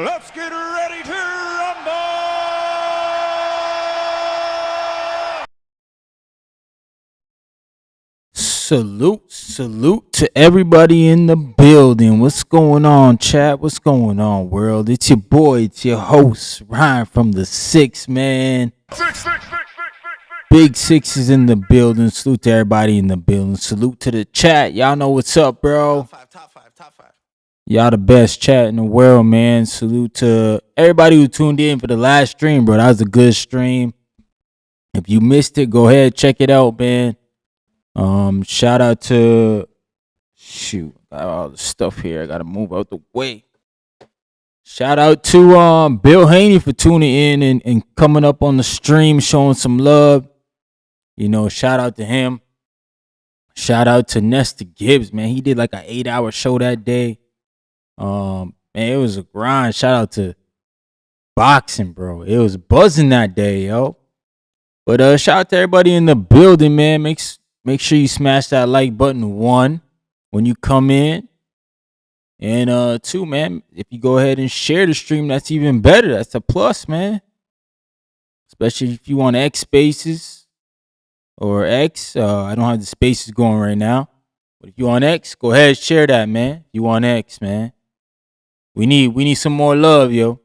Let's get ready to rumble! Salute to everybody in the building. What's going on, chat? What's going on, world? It's your boy, it's your host, Ryan from the Six, man. Big Six is in the building. Salute to everybody in the building. Salute to the chat. Y'all know what's up, bro. Top five. Y'all the best chat in the world, man. Salute to everybody who tuned in for the last stream, bro. That was a good stream. If you missed it, go ahead, check it out, man. Shout out to got all the stuff here. I gotta move out the way. Shout out to Bill Haney for tuning in and coming up on the stream, showing some love. You know, shout out to him. Shout out to Nesta Gibbs, man. He did like an 8-hour show that day. Man, it was a grind. Shout out to boxing, bro. It was buzzing that day, yo. But shout out to everybody in the building, man. Make sure you smash that like button, 1, when you come in. And 2, man, if you go ahead and share the stream, that's even better. That's a plus, man. Especially if you on X Spaces or X. I don't have the spaces going right now. But if you on X, go ahead and share that, man. You on X, man. We need some more love, yo.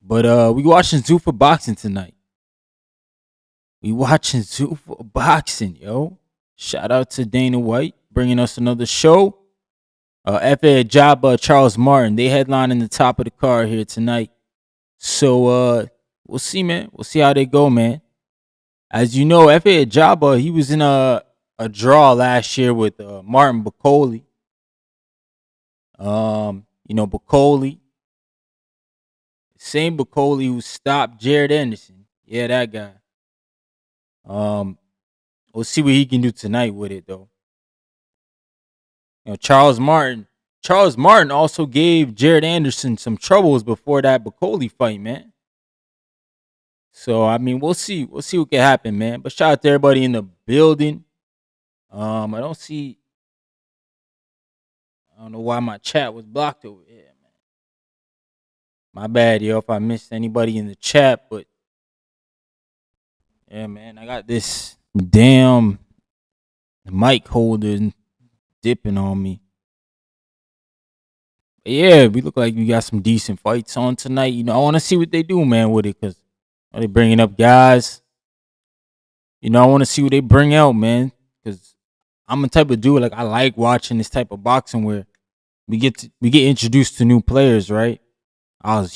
But we watching Zuffa boxing tonight. We watching Zuffa boxing, yo. Shout out to Dana White bringing us another show. F.A. Ajagba, Charles Martin, they headline in the top of the card here tonight. So we'll see, man. We'll see how they go, man. As you know, F.A. Ajagba, he was in a draw last year with Martin Bacoli. Bacoli. Same Bacoli who stopped Jared Anderson. Yeah, that guy. We'll see what he can do tonight with it, though. You know, Charles Martin also gave Jared Anderson some troubles before that Bacoli fight, man. So, I mean, we'll see. We'll see what can happen, man. But shout out to everybody in the building. I don't know why my chat was blocked over here, man. My bad, yo, if I missed anybody in the chat, but yeah, man, I got this damn mic holder dipping on me. But yeah, we look like we got some decent fights on tonight. You know, I want to see what they do, man, with it, because are they bringing up guys? You know, I want to see what they bring out, man, because I'm the type of dude, like, I like watching this type of boxing where we get introduced to new players, right? I was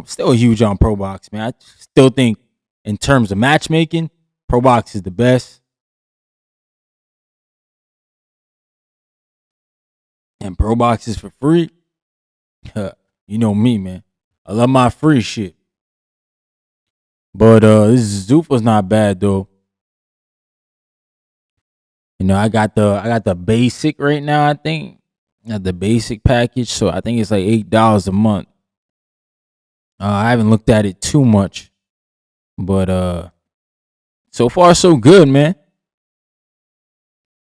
still huge on Pro Box, man. I still think in terms of matchmaking, Pro Box is the best. And Pro Box is for free. You know me, man. I love my free shit. But this Zuffa's not bad though. You know, I got the basic right now, I think. I got the basic package, so I think it's like $8 a month. I haven't looked at it too much. But so far so good, man.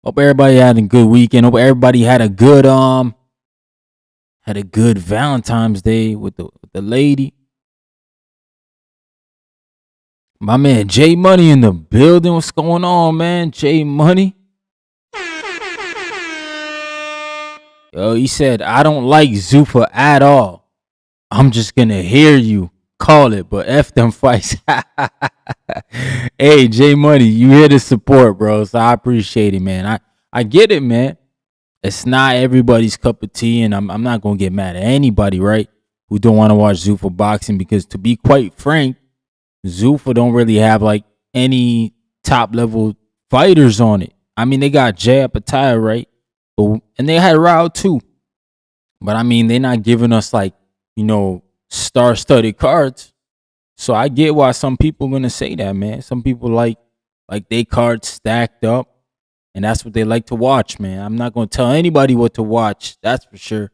Hope everybody had a good weekend. Hope everybody had a good Valentine's Day with the lady. My man J Money in the building. What's going on, man? J Money. Yo, he said, I don't like Zuffa at all. I'm just gonna hear you call it, but F them fights. Hey, J Money, you here to support, bro. So I appreciate it, man. I get it, man. It's not everybody's cup of tea, and I'm not gonna get mad at anybody, right? Who don't want to watch Zuffa boxing, because to be quite frank, Zuffa don't really have like any top level fighters on it. I mean, they got Jay Apataya, right? And they had Rao too. But I mean, they're not giving us like, you know, star-studded cards. So I get why some people gonna say that, man. Some people like they cards stacked up, and that's what they like to watch, man. I'm not gonna tell anybody what to watch, that's for sure.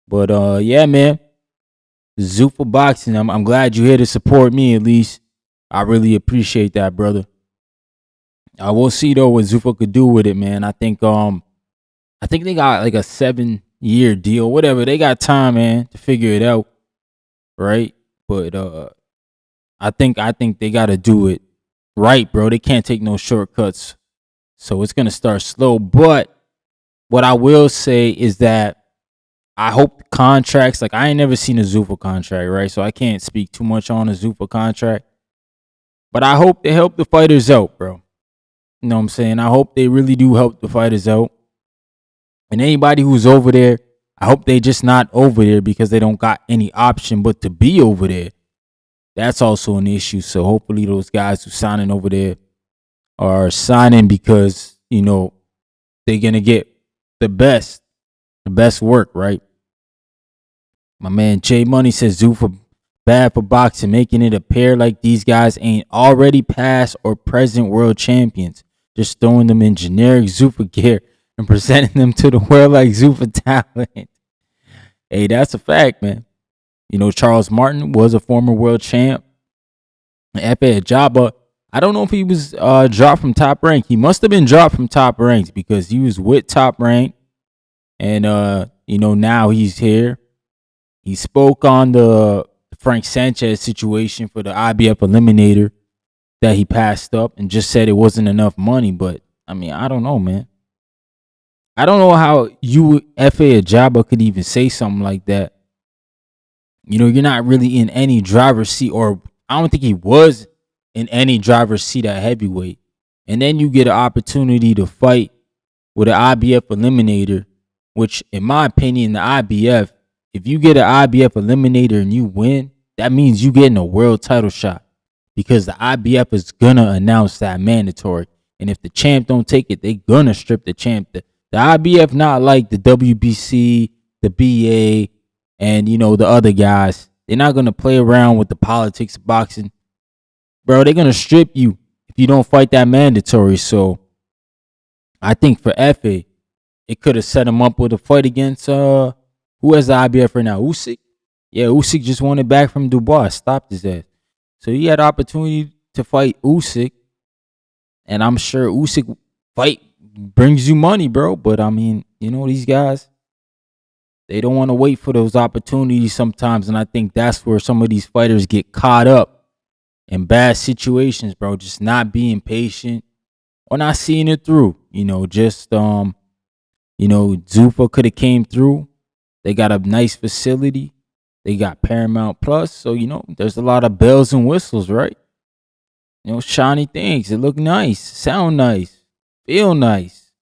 But yeah, man. Zuffa boxing. I'm glad you're here to support me, at least. I really appreciate that, brother. I will see though what Zuffa could do with it, man. I think they got like a 7 year deal, whatever. They got time, man, to figure it out, right? But I think they got to do it right, bro. They can't take no shortcuts. So it's gonna start slow. But what I will say is that I hope the contracts, like I ain't never seen a Zuffa contract, right? So I can't speak too much on a Zuffa contract. But I hope they help the fighters out, bro. You know what I'm saying? I hope they really do help the fighters out. And anybody who's over there, I hope they just not over there because they don't got any option but to be over there. That's also an issue. So hopefully those guys who signing over there are signing because, they're gonna get the best work, right? My man Jay Money says Zuffa bad for boxing, making it appear like these guys ain't already past or present world champions. Just throwing them in generic Zuffa gear and presenting them to the world like Zuffa talent. Hey, that's a fact, man. Charles Martin was a former world champ. Efe Ajagba, I don't know if he was dropped from Top Rank. He must have been dropped from Top Ranks because he was with Top Rank. And, now he's here. He spoke on the Frank Sanchez situation for the IBF Eliminator that he passed up and just said it wasn't enough money. But, I mean, I don't know, man. I don't know how you, Efe Ajagba, could even say something like that. You're not really in any driver's seat, or I don't think he was in any driver's seat at heavyweight. And then you get an opportunity to fight with an IBF Eliminator, which, in my opinion, the IBF, if you get an IBF Eliminator and you win, that means you getting a world title shot because the IBF is gonna announce that mandatory. And if the champ don't take it, they gonna strip the champ. The IBF not like the WBC, the BA, and the other guys. They're not gonna play around with the politics of boxing, bro. They're gonna strip you if you don't fight that mandatory. So I think for Efe, it could have set him up with a fight against who has the IBF right now? Usyk. Yeah, Usyk just won it back from Dubois. Stopped his ass. So he had opportunity to fight Usyk. And I'm sure Usyk fight brings you money, bro. But I mean, these guys, they don't want to wait for those opportunities sometimes. And I think that's where some of these fighters get caught up in bad situations, bro. Just not being patient or not seeing it through. Zuffa could have came through. They got a nice facility. They got Paramount Plus. So, there's a lot of bells and whistles, right? Shiny things. It look nice, sound nice, feel nice.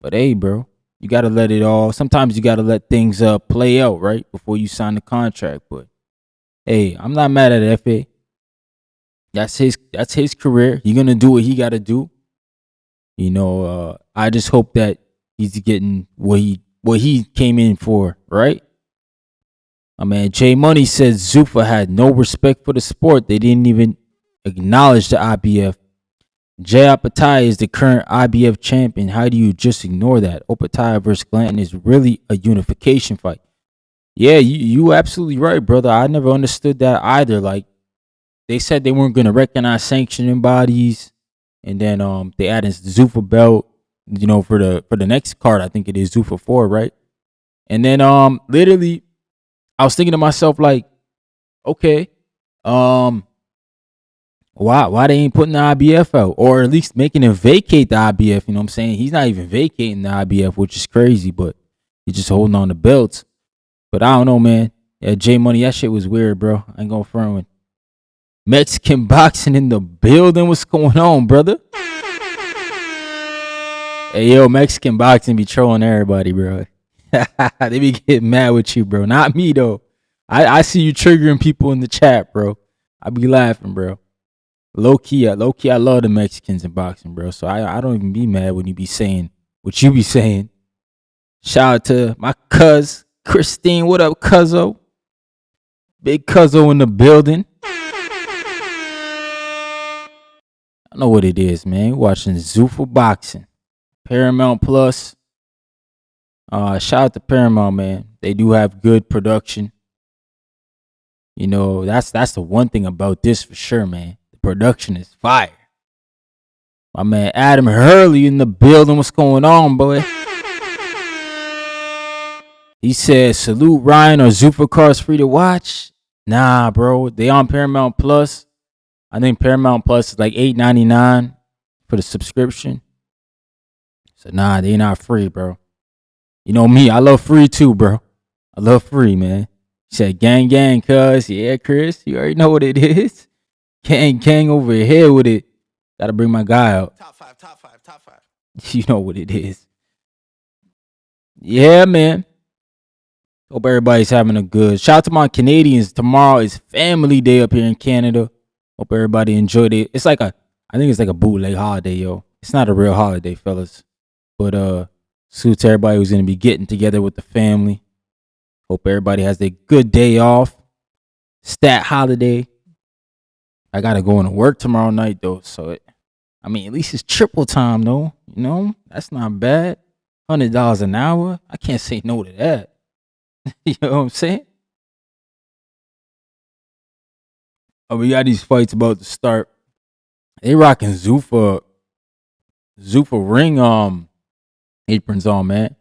But hey, bro, you got to let it all. Sometimes you got to let things play out, right? Before you sign the contract. But hey, I'm not mad at FA. That's his career. He's going to do what he got to do. I just hope that he's getting what he came in for, right? My man Jay Money says Zuffa had no respect for the sport. They didn't even acknowledge the IBF. Jay Opetaia is the current IBF champion. How do you just ignore that? Opetaia versus Glanton is really a unification fight. Yeah, you absolutely right, brother. I never understood that either. Like, they said they weren't going to recognize sanctioning bodies, and then they added the Zuffa belt, for the next card. I think it is Zuffa 4, right? And then literally, I was thinking to myself, like, okay, why they ain't putting the IBF out, or at least making him vacate the IBF? You know what I'm saying? He's not even vacating the IBF, which is crazy, but he's just holding on to belts. But I don't know, man. Yeah, J Money, that shit was weird, bro. I ain't gonna front with. Mexican boxing in the building. What's going on, brother? Hey, yo, Mexican boxing be trolling everybody, bro. They be getting mad with you, bro. Not me, though. I see you triggering people in the chat, bro. I be laughing, bro. Low key, I love the Mexicans in boxing, bro. So I don't even be mad when you be saying what you be saying. Shout out to my cuz, Christine. What up, cuzzo? Big cuzzo in the building. I know what it is, man. You're watching Zuffa Boxing. Paramount Plus. Shout out to Paramount, man. They do have good production. That's the one thing about this for sure, man. The production is fire. My man Adam Hurley in the building. What's going on, boy? He said, salute Ryan or Zuffa cars free to watch. Nah, bro. They on Paramount Plus. I think Paramount Plus is like $8.99 for the subscription. So nah, they not free, bro. You know me, I love free too, bro. I love free, man. He said, gang, gang, cuz. Yeah, Chris, you already know what it is. Gang, gang over here with it. Gotta bring my guy out. Top five, top five, top five. You know what it is. Yeah, man. Hope everybody's having a good. Shout out to my Canadians. Tomorrow is Family Day up here in Canada. Hope everybody enjoyed it. It's like I think it's like a bootleg holiday, yo. It's not a real holiday, fellas. But salute to everybody who's gonna be getting together with the family. Hope everybody has a good day off. Stat holiday. I gotta go into work tomorrow night though, so at least it's triple time though. You know, that's not bad. $100 an hour. I can't say no to that. You know what I'm saying? Oh, we got these fights about to start. They rocking Zuffa ring aprons on, man.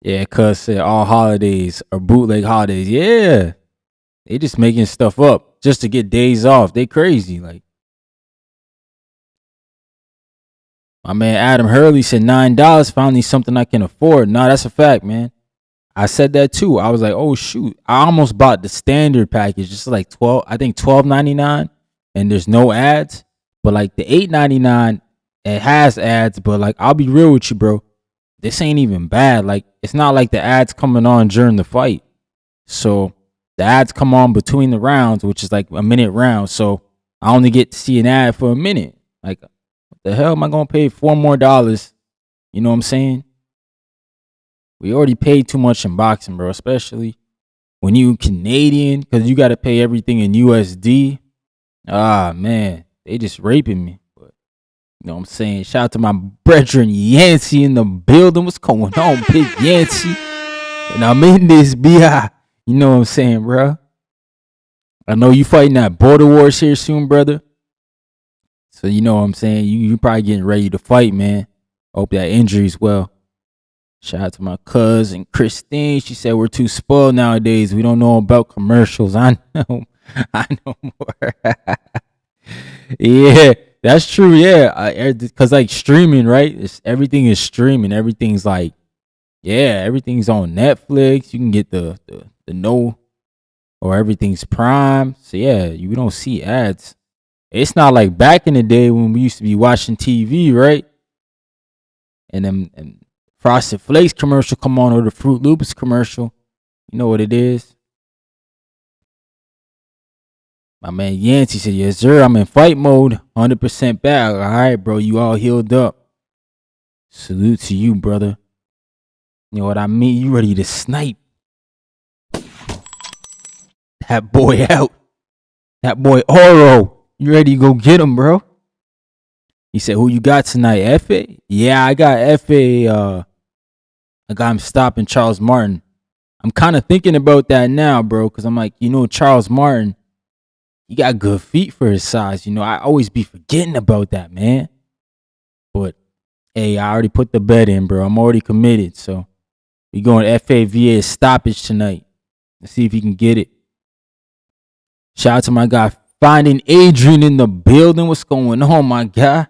Yeah, cuz said all holidays are bootleg holidays. Yeah. They just making stuff up just to get days off. They crazy. Like, my man Adam Hurley said $9 finally something I can afford. Nah, that's a fact, man. I said that too. I was like, oh shoot. I almost bought the standard package. Just like $12.99, and there's no ads. But like the $8.99, it has ads. But like, I'll be real with you, bro. This ain't even bad. Like, it's not like the ads coming on during the fight. So the ads come on between the rounds, which is like a minute round. So I only get to see an ad for a minute. Like, what the hell am I gonna pay $4 more? You know what I'm saying? We already paid too much in boxing, bro. Especially when you Canadian, because you got to pay everything in USD. Ah, man, they just raping me. But you know what I'm saying? Shout out to my brethren Yancey in the building. What's going on, Big Yancey? And I'm in this BI. You know what I'm saying, bro? I know you fighting that border wars here soon, brother. So you know what I'm saying? You probably getting ready to fight, man. Hope that injury's well. Shout out to my cousin Christine. She said we're too spoiled nowadays. We don't know about commercials. I know more. Yeah, that's true. Yeah, because like streaming, right? Everything is streaming. Everything's like, yeah, everything's on Netflix. You can get the no, or everything's Prime. So yeah, you don't see ads. It's not like back in the day when we used to be watching TV, right? And then Frosted Flakes commercial come on, or the Fruit Loops commercial. You know what it is. My man Yancey said, yes, sir. I'm in fight mode. 100% back. All right, bro. You all healed up. Salute to you, brother. You know what I mean? You ready to snipe that boy out. That boy Oro. You ready to go get him, bro? He said, who you got tonight? F.A.? Yeah, I got F.A. I got him stopping Charles Martin. I'm kind of thinking about that now, bro, because I'm like, Charles Martin, he got good feet for his size. I always be forgetting about that, man. But, hey, I already put the bet in, bro. I'm already committed. So, we going FAVA stoppage tonight. Let's see if he can get it. Shout out to my guy, Finding Adrian in the building. What's going on, my guy?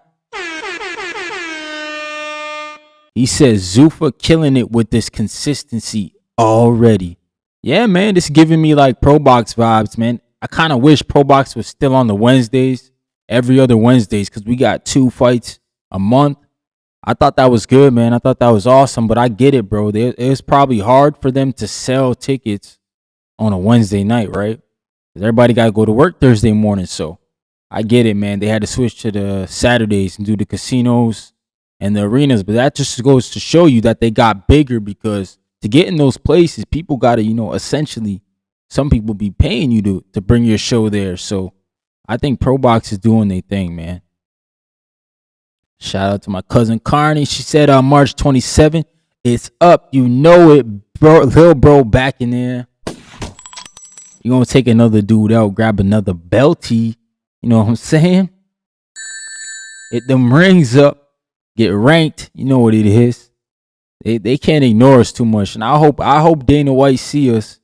He says Zuffa killing it with this consistency already. Yeah, man, this is giving me like Pro Box vibes, man. I kind of wish Pro Box was still on the Wednesdays, every other Wednesdays, because we got 2 fights a month. I thought that was good, man. I thought that was awesome, but I get it, bro. It was probably hard for them to sell tickets on a Wednesday night, right? Because everybody got to go to work Thursday morning, so I get it, man. They had to switch to the Saturdays and do the casinos and the arenas, but that just goes to show you that they got bigger, because to get in those places, people got to, essentially, some people be paying you to bring your show there. So I think Pro Box is doing their thing, man. Shout out to my cousin Carney. She said on March 27th, it's up. You know it, bro. Little bro back in there. You're going to take another dude out, grab another belty. You know what I'm saying? Hit them rings up. Get ranked. You know what it is. They can't ignore us too much. And I hope Dana White see us,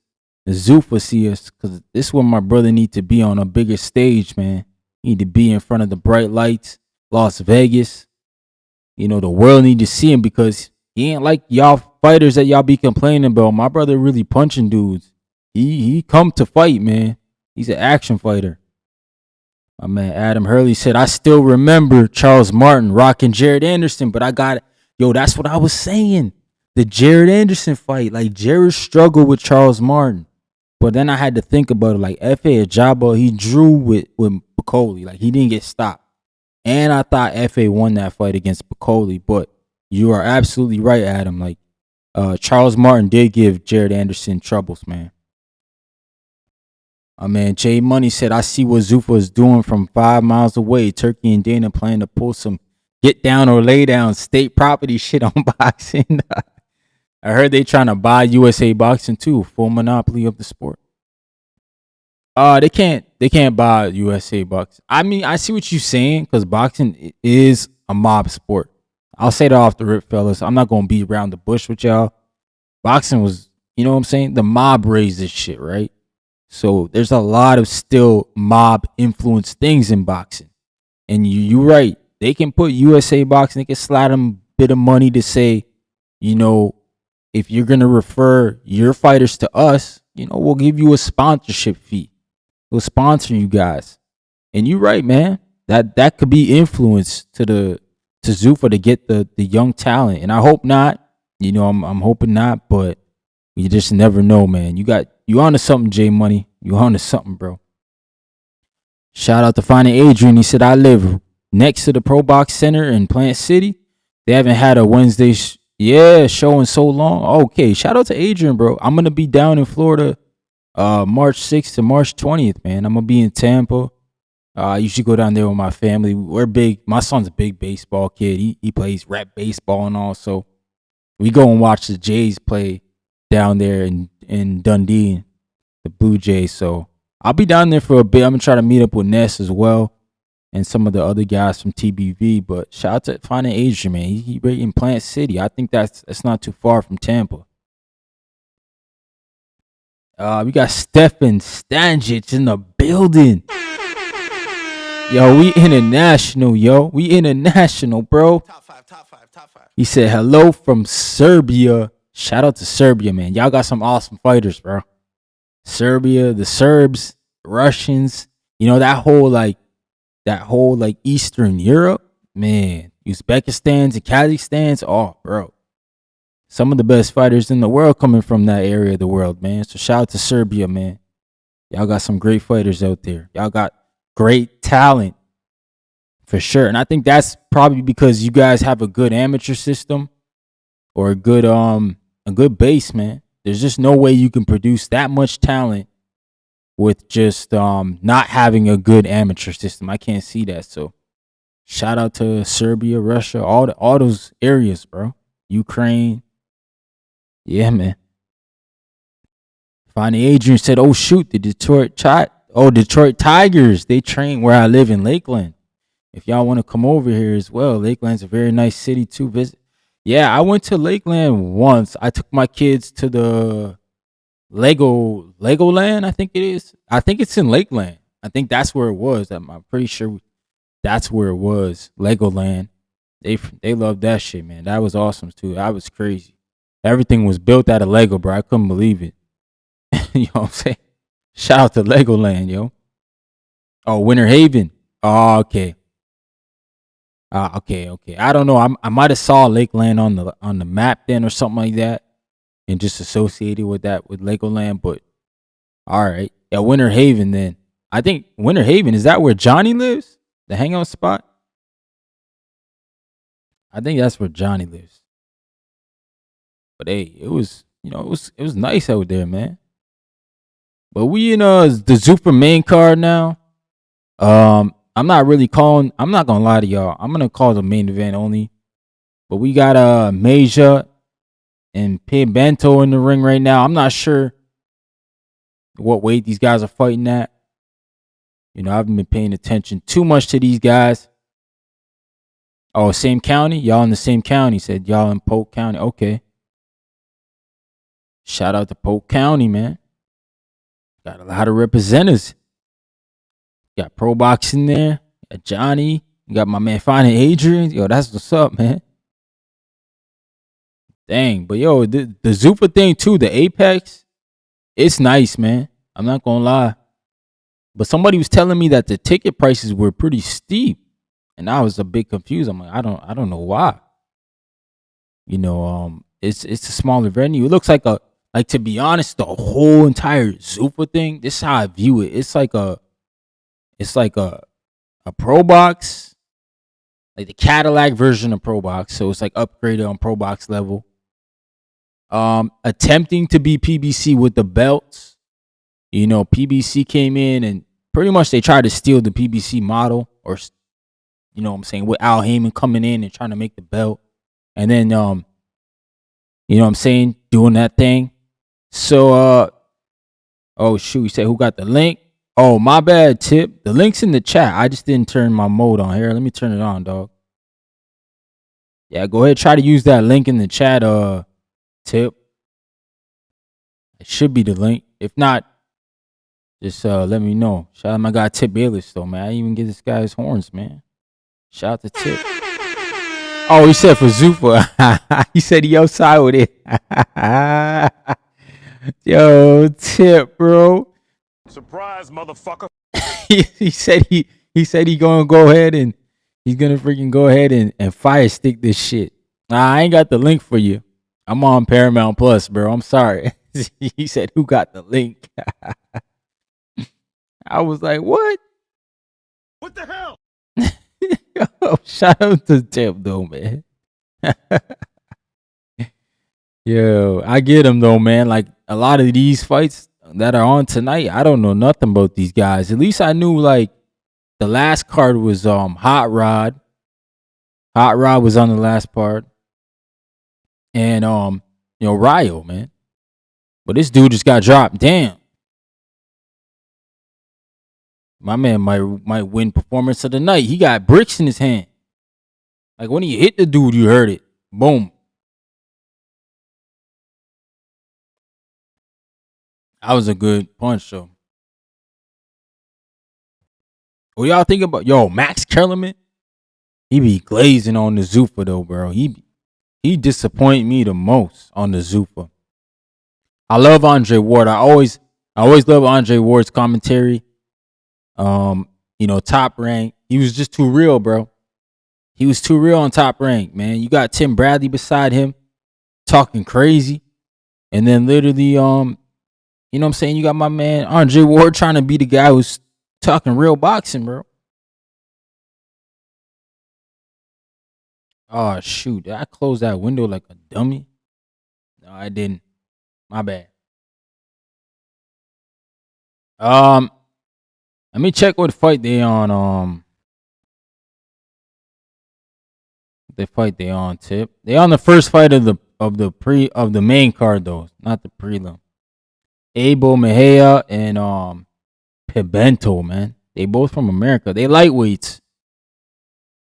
and Zuffa see us, because this is where my brother need to be, on a bigger stage, man. He need to be in front of the bright lights, Las Vegas. The world need to see him, because he ain't like y'all fighters that y'all be complaining about. My brother really punching dudes. He come to fight, man. He's an action fighter. My man Adam Hurley said, I still remember Charles Martin rocking Jared Anderson, but that's what I was saying. The Jared Anderson fight, like Jared struggled with Charles Martin. But then I had to think about it, like F.A. Ajagba, he drew with Bacoli. Like, he didn't get stopped. And I thought F.A. won that fight against Bacoli. But you are absolutely right, Adam. Like, Charles Martin did give Jared Anderson troubles, man. My man Jay Money said, I see what Zuffa is doing from 5 miles away. Turkey and Dana plan to pull some get down or lay down state property shit on boxing. I heard they trying to buy USA Boxing too, full monopoly of the sport. They can't buy USA Boxing. I mean, I see what you're saying, because boxing is a mob sport. I'll say that off the rip, fellas. I'm not gonna beat around the bush with y'all. Boxing was, you know what I'm saying? The mob raised this shit, right? So there's a lot of still mob influenced things in boxing. And you're right. They can put USA Boxing, they can slide them a bit of money to say, if you're going to refer your fighters to us, we'll give you a sponsorship fee. We'll sponsor you guys. And you're right, man. That could be influence to Zuffa to get the young talent. And I hope not. I'm hoping not, but you just never know, man. You onto something, J Money. You onto something, bro. Shout out to Finding Adrian. He said, I live next to the Pro Box Center in Plant City. They haven't had a Wednesday show in so long. Okay, shout out to Adrian, bro. I'm going to be down in Florida March 6th to March 20th, man. I'm going to be in Tampa. I usually go down there with my family. We're big. My son's a big baseball kid. He plays rap baseball and all. So we go and watch the Jays play down there in Dundee, the Blue Jays. So I'll be down there for a bit. I'm going to try to meet up with Ness as well and some of the other guys from TBV. But shout out to Finding Adrian, man. He right in Plant City. I think that's not too far from Tampa. We got Stefan Stanjic in the building. Yo, we international, We international, bro. Top five. He said, hello from Serbia. Shout out to Serbia, man. Y'all got some awesome fighters, bro. Serbia, the Serbs, Russians, that whole Eastern Europe, man. Uzbekistan's and Kazakhstan's, oh, bro. Some of the best fighters in the world coming from that area of the world, man. So shout out to Serbia, man. Y'all got some great fighters out there. Y'all got great talent, for sure. And I think that's probably because you guys have a good amateur system or a good base, man. There's just no way you can produce that much talent with just not having a good amateur system. I can't see that. So shout out to Serbia, Russia, all those areas, bro. Ukraine. Yeah, man. Finding Adrian said, oh shoot, the Detroit Tigers. They train where I live in Lakeland. If y'all want to come over here as well, Lakeland's a very nice city to visit. Yeah, I went to Lakeland once. I took my kids to the Legoland, I think it is. I think it's in Lakeland. I think that's where it was. I'm pretty sure that's where it was. Legoland. They loved that shit, man. That was awesome too. That was crazy. Everything was built out of Lego, bro. I couldn't believe it. You know what I'm saying? Shout out to Legoland, yo. Oh, Winter Haven. Oh, okay. Okay. I don't know. I might have saw Lakeland on the map then or something like that, and just associated with that with Legoland. But all right, yeah, Winter Haven. Then I think Winter Haven, is that where Johnny lives? The hangout spot. I think that's where Johnny lives. But hey, it was nice out there, man. But we in the Zuffa main card now. I'm not gonna lie to y'all. I'm gonna call the main event only. But we got Meja and Bento in the ring right now. I'm not sure what weight these guys are fighting at. I haven't been paying attention too much to these guys. Oh, same county? Y'all in the same county. Said y'all in Polk County. Okay. Shout out to Polk County, man. Got a lot of representatives. Got Pro Box in there. Got Johnny. You got my man Finding Adrian. Yo, that's what's up, man. Dang, but yo, the Zuffa thing too, the Apex, it's nice, man. I'm not gonna lie. But somebody was telling me that the ticket prices were pretty steep, and I was a bit confused. I'm like, I don't know why. It's a smaller venue. It looks like, to be honest, the whole entire Zuffa thing. This is how I view it. It's like a Pro Box, like the Cadillac version of Pro Box. So it's like upgraded on Pro Box level. Attempting to be PBC with the belts. PBC came in and pretty much they tried to steal the PBC model, or what I'm saying, with Al Heyman coming in and trying to make the belt, and then what I'm saying, doing that thing. So oh shoot, you said who got the link? Oh, my bad, Tip. The link's in the chat. I just didn't turn my mode on here. Let me turn it on, dog. Yeah, go ahead, try to use that link in the chat, Tip. It should be the link. If not, just let me know. Shout out to my guy Tip Bayless though, man. I didn't even get this guy's horns, man. Shout out to Tip. Oh, he said for Zuffa. He said he outside with it. Yo, Tip, bro. Surprise, motherfucker. he said he gonna go ahead and he's gonna freaking go ahead and fire stick this shit. Nah, I ain't got the link for you. I'm on Paramount Plus, bro. I'm sorry. He said, who got the link? I was like, what? What the hell? Yo, shout out to Tip though, man. Yo, I get him though, man. Like a lot of these fights that are on tonight, I don't know nothing about these guys. At least I knew like the last card was Hot Rod. Hot Rod was on the last part. And Ryo, man. But this dude just got dropped. Damn. My man might win performance of the night. He got bricks in his hand. Like when he hit the dude, you heard it. Boom. That was a good punch, though. What y'all think about Max Kellerman? He be glazing on the Zuffa though, bro. He disappoint me the most on the Zuffa. I love Andre Ward. I always love Andre Ward's commentary. Top Rank. He was just too real, bro. He was too real on Top Rank, man. You got Tim Bradley beside him talking crazy. And then literally, you know what I'm saying? You got my man Andre Ward trying to be the guy who's talking real boxing, bro. Oh, shoot. Did I close that window like a dummy? No, I didn't. My bad. Let me check what fight they on. The fight they on, Tip. They on the first fight of the main card though, not the prelim. Abel Mejia and Pibento, man. They both from America. They lightweights.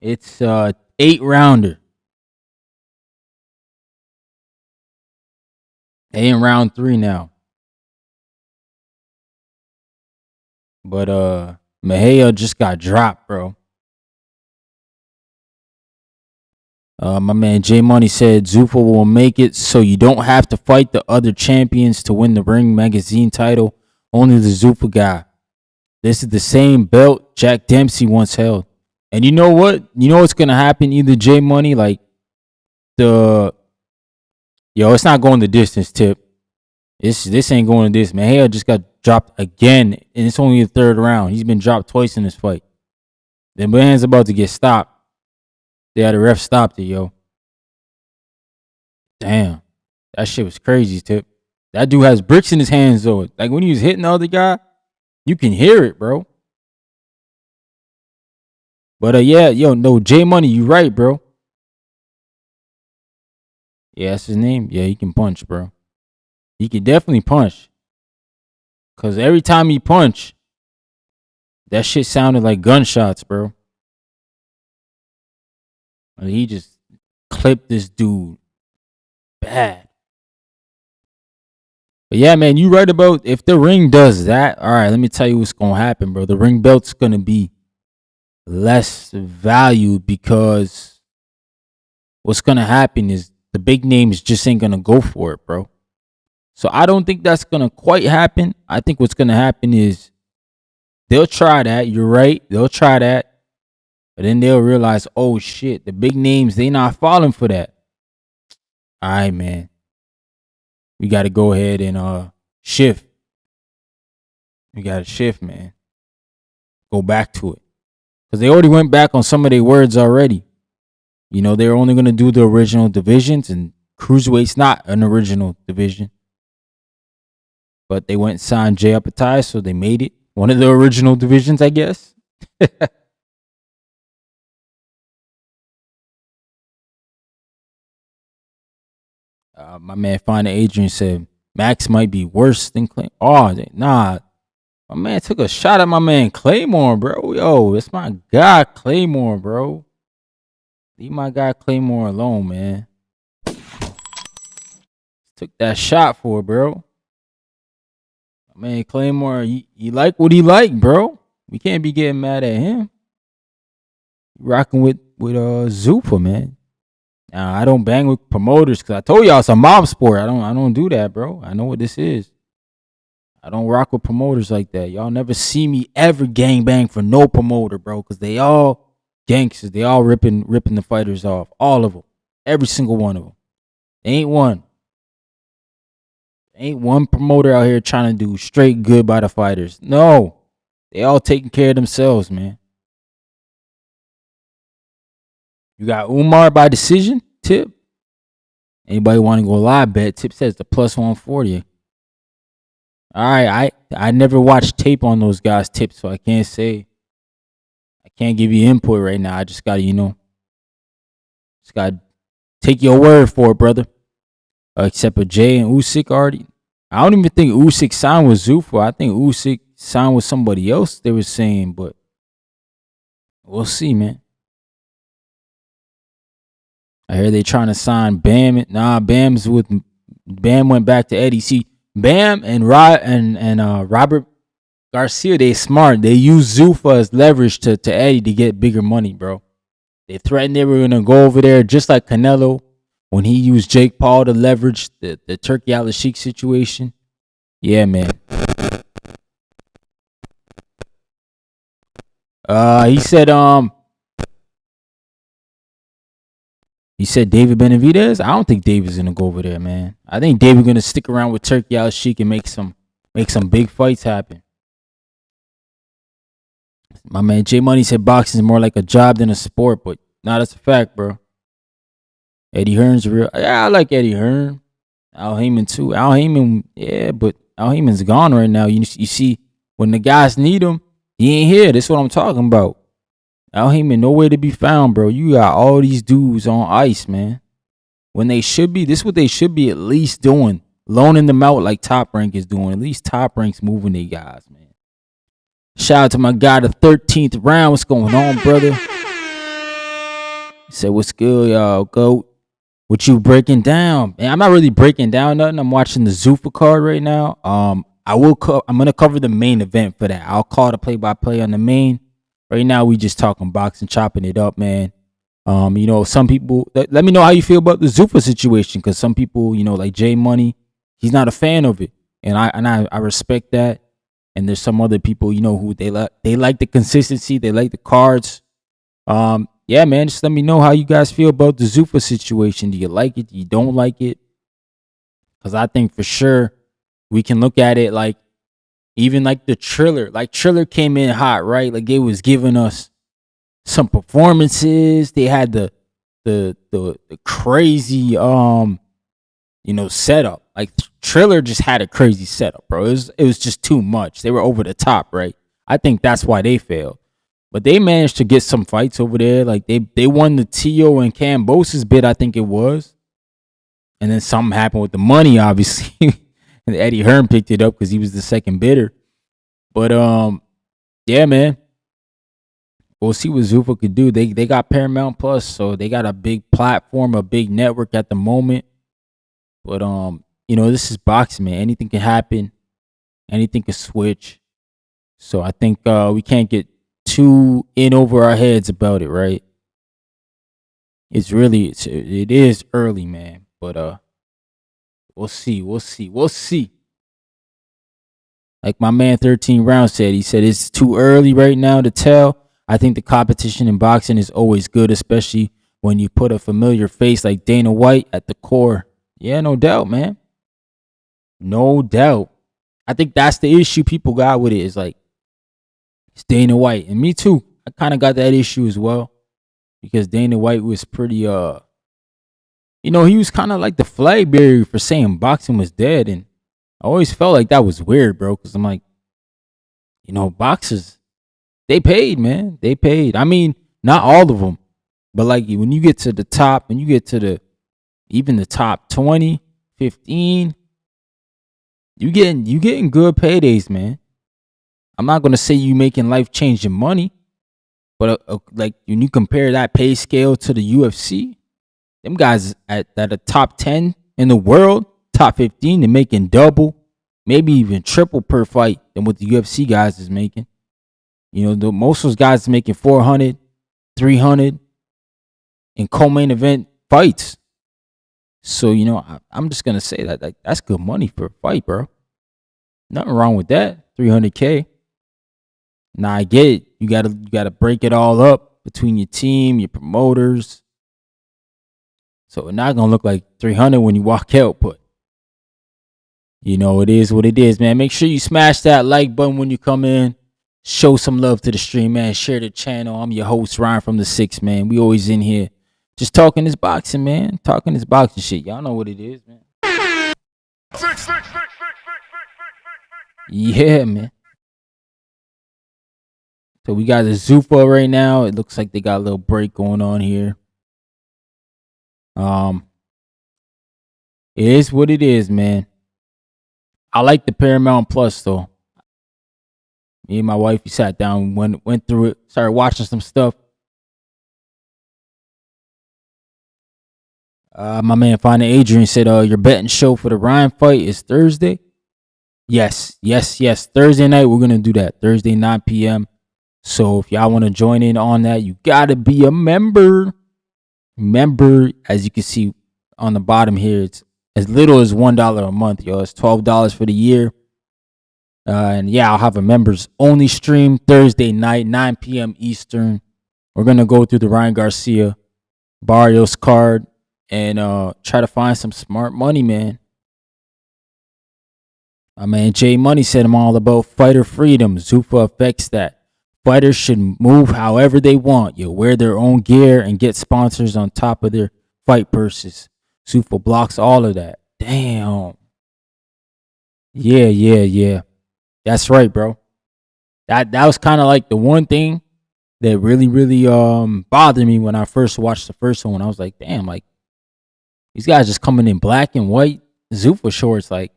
It's 8-rounder. They in round 3 now. But Mejia just got dropped, bro. My man J Money said Zuffa will make it so you don't have to fight the other champions to win the Ring Magazine title. Only the Zuffa guy. This is the same belt Jack Dempsey once held. And you know what? You know what's gonna happen? Either J Money, like it's not going the distance, Tip. This ain't going to this. Mejia just got dropped again, and it's only the 3rd round. He's been dropped twice in this fight. The man's about to get stopped. Yeah, the ref stopped it, yo. Damn. That shit was crazy, Tip. That dude has bricks in his hands, though. Like, when he was hitting the other guy, you can hear it, bro. But, J Money, you right, bro. Yeah, that's his name. Yeah, he can punch, bro. He can definitely punch. Because every time he punch, that shit sounded like gunshots, bro. He just clipped this dude bad. But yeah, man, you right about if the ring does that. All right, let me tell you what's gonna happen, bro. The ring belt's gonna be less valued because what's gonna happen is the big names just ain't gonna go for it, bro. So I don't think that's gonna quite happen. I think what's gonna happen is they'll try that. You're right. They'll try that. But then they'll realize, oh shit, the big names, they not falling for that. All right, man. We gotta go ahead and shift. We gotta shift, man. Go back to it. Because they already went back on some of their words already. You know, they're only gonna do the original divisions, and Cruiserweight's not an original division. But they went and signed Jay Apatow, so they made it one of the original divisions, I guess. My man Finding Adrian said Max might be worse than Clay. Oh, nah. My man took a shot at my man Claymore, bro. Yo, it's my guy Claymore, bro. Leave my guy Claymore alone, man. Took that shot for it, bro. My man Claymore, he like what he like, bro. We can't be getting mad at him. Rocking with Zuffa, man. Now I don't bang with promoters because I told y'all it's a mob sport. I don't do that, bro. I know what this is. I don't rock with promoters like that. Y'all never see me ever gang bang for no promoter, bro, because they all gangsters. They all ripping the fighters off. All of them. Every single one of them. Ain't one. Ain't one promoter out here trying to do straight good by the fighters. No. They all taking care of themselves, man. You got Umar by decision, Tip. Anybody want to go live bet? Tip says the plus 140. All right, I never watched tape on those guys' tips, so I can't say. I can't give you input right now. I just gotta, just gotta take your word for it, brother. Except for Jay and Usyk already. I don't even think Usyk signed with Zuffa. I think Usyk signed with somebody else. They were saying, but we'll see, man. I hear they trying to sign Bam. Nah, Bam went back to Eddie. See, Bam and Robert Garcia, they smart. They use Zuffa as leverage to Eddie to get bigger money, bro. They threatened they were gonna go over there just like Canelo when he used Jake Paul to leverage the Turkey Al-Sheikh situation. Yeah, man. He said David Benavidez. I don't think David's gonna go over there, man. I think David's gonna stick around with Turkey Al-Sheikh and make some big fights happen. My man J Money said boxing is more like a job than a sport, but that's a fact, bro. Eddie Hearn's real. Yeah, I like Eddie Hearn. Al Heyman too. Al Heyman, yeah, but Al Heyman's gone right now. You see, when the guys need him, he ain't here. That's what I'm talking about. Al Heyman nowhere to be found, bro. You got all these dudes on ice, man. When they should be, this is what they should be at least doing. Loaning them out like Top Rank is doing. At least Top Rank's moving their guys, man. Shout out to my guy, the 13th round. What's going on, brother? He said, what's good, y'all? Go. What you breaking down? Man, I'm not really breaking down nothing. I'm watching the Zuffa card right now. I'm gonna cover the main event for that. I'll call the play-by-play on the main. Right now, we just talking boxing, chopping it up, man. Some people let me know how you feel about the Zuffa situation, because some people, like J Money, he's not a fan of it, and I respect that. And there's some other people, who they like the consistency, they like the cards. Yeah, man, just let me know how you guys feel about the Zuffa situation. Do you like it? Do you don't like it? Because I think for sure we can look at it like even like the Triller. Like Triller came in hot, right? Like it was giving us some performances. They had the crazy setup. Like Triller just had a crazy setup, bro. It was just too much. They were over the top, right? I think that's why they failed. But they managed to get some fights over there. Like they won the Tio and Cambosis bid, I think it was. And then something happened with the money, obviously. And Eddie Hearn picked it up because he was the second bidder. But yeah, man. We'll see what Zuffa could do. They got Paramount Plus, so they got a big platform, a big network at the moment. But this is boxing, man. Anything can happen. Anything can switch. So I think we can't get too in over our heads about it, right? It is early, man. But we'll see. We'll see. Like my man 13 Round said, he said it's too early right now to tell. I think the competition in boxing is always good, especially when you put a familiar face like Dana White at the core. Yeah, no doubt, man. No doubt. I think that's the issue people got with it. Is like it's Dana White. And me too. I kind of got that issue as well. Because Dana White was pretty he was kind of like the flag bearer for saying boxing was dead. And I always felt like that was weird, bro. Because I'm like, boxers, they paid, man. They paid. I mean, not all of them. But like when you get to the top, when you get to even the top 20, 15, you getting good paydays, man. I'm not gonna say you making life changing money, but like when you compare that pay scale to the UFC, them guys at the top 10 in the world, top 15, they're making double, maybe even triple per fight than what the UFC guys is making. Most of those guys are making 400, 300 in co-main event fights. So, I'm just gonna say that that's good money for a fight, bro. Nothing wrong with that. $300K. Now I get it. You gotta break it all up between your team, your promoters. So it's not gonna look like 300 when you walk out, but it is what it is, man. Make sure you smash that like button when you come in. Show some love to the stream, man. Share the channel. I'm your host, Ryan from the Six, man. We always in here just talking this boxing, man. Talking this boxing shit. Y'all know what it is, man. Yeah, man. So we got the Zuffa right now. It looks like they got a little break going on here. It is what it is, man. I like the Paramount Plus though. Me and my wife, we sat down, went through it, started watching some stuff. My man Finding Adrian said, your betting show for the Ryan fight is Thursday. Yes. Thursday night, we're gonna do that. Thursday, 9 p.m. So if y'all want to join in on that, you gotta be a member. Member, as you can see on the bottom here, it's as little as $1 a month, yo. It's $12 for the year. And yeah, I'll have a members only stream Thursday night, 9 p.m. Eastern. We're gonna go through the Ryan Garcia Barrios card and try to find some smart money, man. My man Jay Money said I'm all about fighter freedom. Zuffa affects that. Fighters should move however they want. Wear their own gear and get sponsors on top of their fight purses. Zuffa blocks all of that. Damn. Yeah. That's right, bro. That was kind of like the one thing that really bothered me when I first watched the first one. I was like, damn, like these guys just coming in black and white Zuffa shorts, like,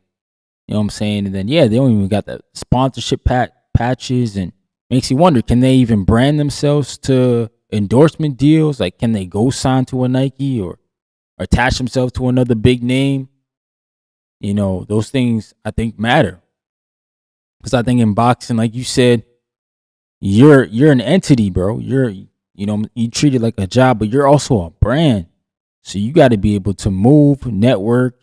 you know what I'm saying? And then they don't even got the sponsorship patches, and makes you wonder, can they even brand themselves to endorsement deals? Like, can they go sign to a Nike or attach themselves to another big name? Those things I think matter. Because I think in boxing, like you said, you're an entity, bro. You treat it like a job, but you're also a brand. So you got to be able to move, network,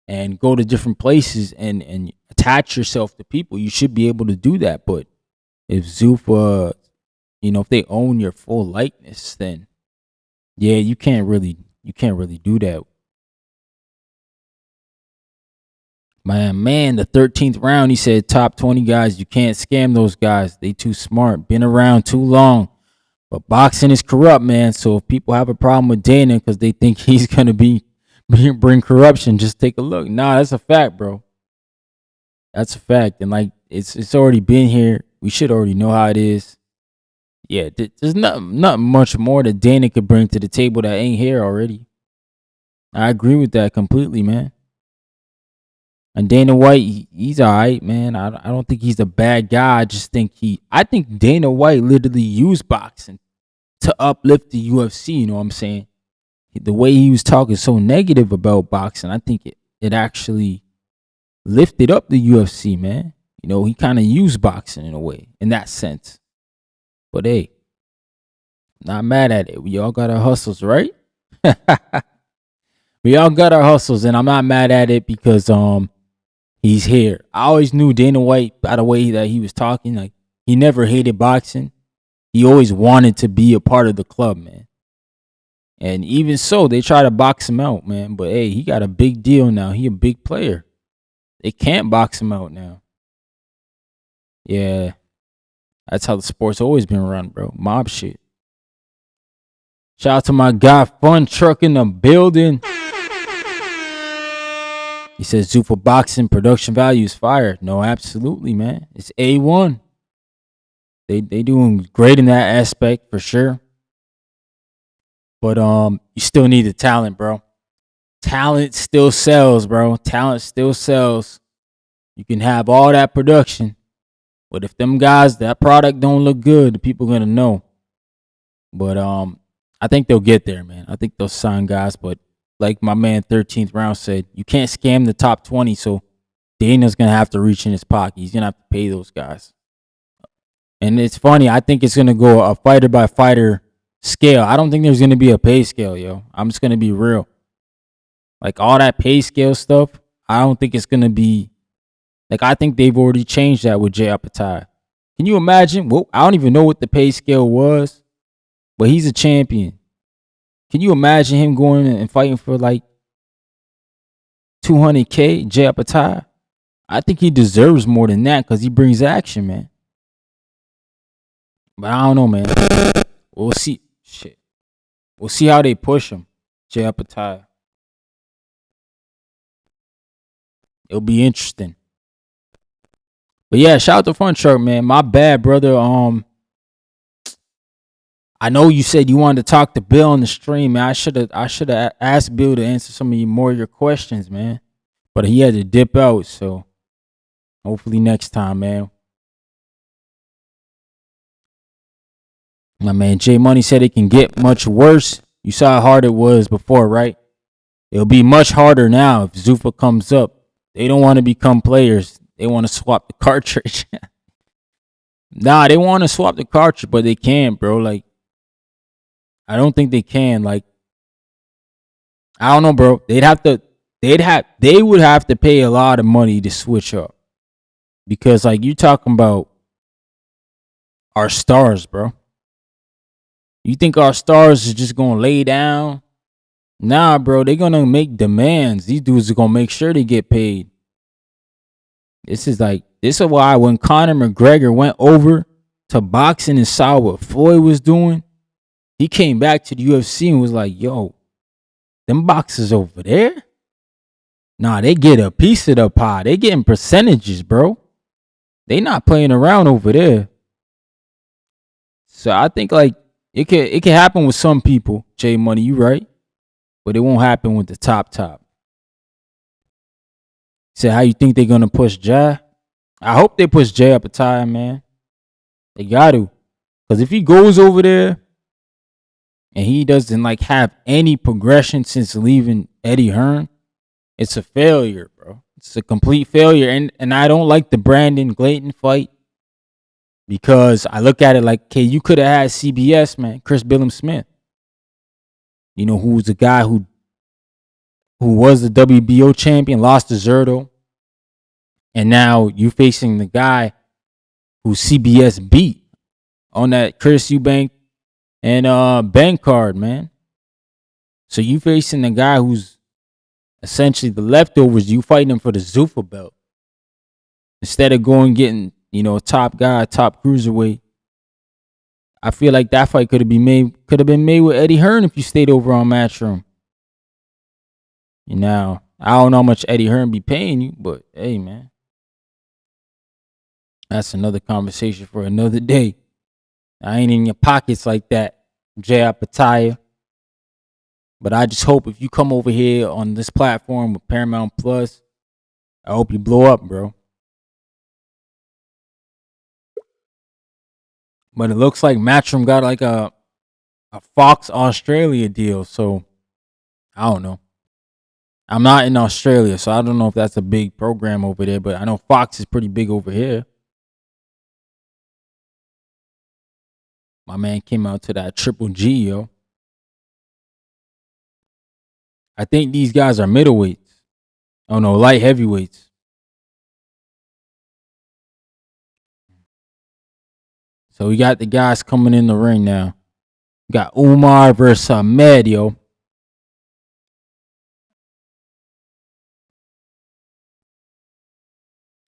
and go to different places and attach yourself to people. You should be able to do that. But if Zuffa, if they own your full likeness, then yeah, you can't really do that. Man, the 13th round, he said top 20 guys, you can't scam those guys. They too smart, been around too long. But boxing is corrupt, man. So if people have a problem with Dana because they think he's gonna bring corruption, just take a look. Nah, that's a fact, bro. That's a fact. And like it's already been here. We should already know how it is. Yeah, there's not much more that Dana could bring to the table that ain't here already. I agree with that completely, man. And Dana White, he's all right, man. I don't think he's a bad guy. I think Dana White literally used boxing to uplift the UFC. You know what I'm saying? The way he was talking so negative about boxing, I think it actually lifted up the UFC, man. You know, he kind of used boxing in a way, in that sense. But hey, not mad at it. We all got our hustles, right? We all got our hustles, and I'm not mad at it because he's here. I always knew Dana White by the way that he was talking. Like, he never hated boxing. He always wanted to be a part of the club, man. And even so, they try to box him out, man. But hey, he got a big deal now. He a big player. They can't box him out now. Yeah, that's how the sport's always been run, bro. Mob shit. Shout out to my guy, Fun Truck in the building. He says Zuffa boxing production value is fire. No, absolutely, man. It's A1. They doing great in that aspect for sure. But you still need the talent, bro. Talent still sells, bro. Talent still sells. You can have all that production, but if them guys, that product don't look good, the people gonna know. But I think they'll get there, man. I think they'll sign guys, but like my man 13th round said, you can't scam the top 20, so Dana's gonna have to reach in his pocket. He's gonna have to pay those guys. And it's funny, I think it's gonna go a fighter by fighter scale. I don't think there's gonna be a pay scale, yo. I'm just gonna be real. Like all that pay scale stuff, I don't think it's gonna be like, I think they've already changed that with Jay Apatow. Can you imagine? Well, I don't even know what the pay scale was, but he's a champion. Can you imagine him going and fighting for like 200K, Jay Apatow? I think he deserves more than that because he brings action, man. But I don't know, man. We'll see. Shit. We'll see how they push him, Jay Apatow. It'll be interesting. But yeah, shout out to Fun Truck, man. My bad, brother. I know you said you wanted to talk to Bill on the stream, man. I should have asked Bill to answer some of more of your questions, man. But he had to dip out, so hopefully next time, man. My man J Money said it can get much worse. You saw how hard it was before, right? It'll be much harder now if Zuffa comes up. They don't want to become players. They want to swap the cartridge. Nah, they want to swap the cartridge, but they can't, bro. Like, I don't think they can. Like, I don't know, bro. They would have to pay a lot of money to switch up. Because, like, you're talking about our stars, bro. You think our stars is just gonna lay down? Nah, bro. They're gonna make demands. These dudes are gonna make sure they get paid. This is why when Conor McGregor went over to boxing and saw what Floyd was doing, he came back to the UFC and was like, yo, them boxers over there? Nah, they get a piece of the pie. They getting percentages, bro. They not playing around over there. So I think like it can happen with some people, J Money, you right? But it won't happen with the top. Say, how you think they're gonna push Jay? I hope they push Jay up a tire, man. They got to. Because if he goes over there and he doesn't like have any progression since leaving Eddie Hearn, it's a failure, bro. It's a complete failure. And I don't like the Brandon Glayton fight because I look at it like, okay, you could have had CBS, man, Chris Billum Smith. You know, who was the guy who was the WBO champion, lost to Zerto. And now you facing the guy who CBS beat on that Chris Eubank and bank card, man. So you facing the guy who's essentially the leftovers. You fighting him for the Zuffa belt instead of getting, you know, a top guy, top cruiserweight. I feel like that fight could have been made with Eddie Hearn if you stayed over on Matchroom. You know, I don't know how much Eddie Hearn be paying you, but hey, man, that's another conversation for another day. I ain't in your pockets like that, Jay Apatow. But I just hope if you come over here on this platform with Paramount Plus, I hope you blow up, bro. But it looks like Matchroom got like a Fox Australia deal, so I don't know. I'm not in Australia, so I don't know if that's a big program over there, but I know Fox is pretty big over here. My man came out to that Triple G, yo. I think these guys are middleweights. Oh no, light heavyweights. So we got the guys coming in the ring now. We got Umar versus Ahmed, yo.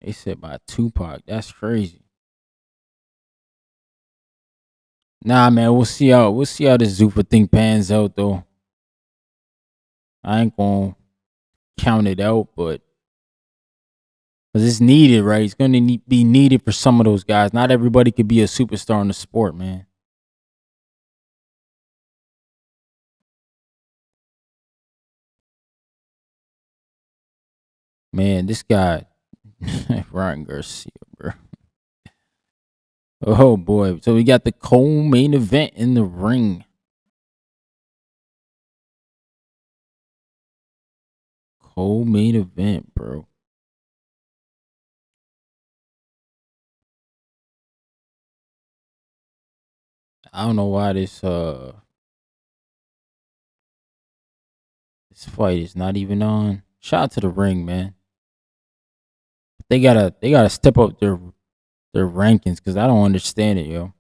They said by Tupac. That's crazy. Nah, man, we'll see how this Zuffa thing pans out though. I ain't gonna count it out, but because it's needed, right? It's gonna be needed for some of those guys. Not everybody could be a superstar in the sport, man. Man, this guy, Ryan Garcia, bro. Oh boy. So we got the co-main event in the ring. Co-main event, bro. I don't know why this fight is not even on. Shout out to the ring, man. They gotta step up their rankings because I don't understand it, yo.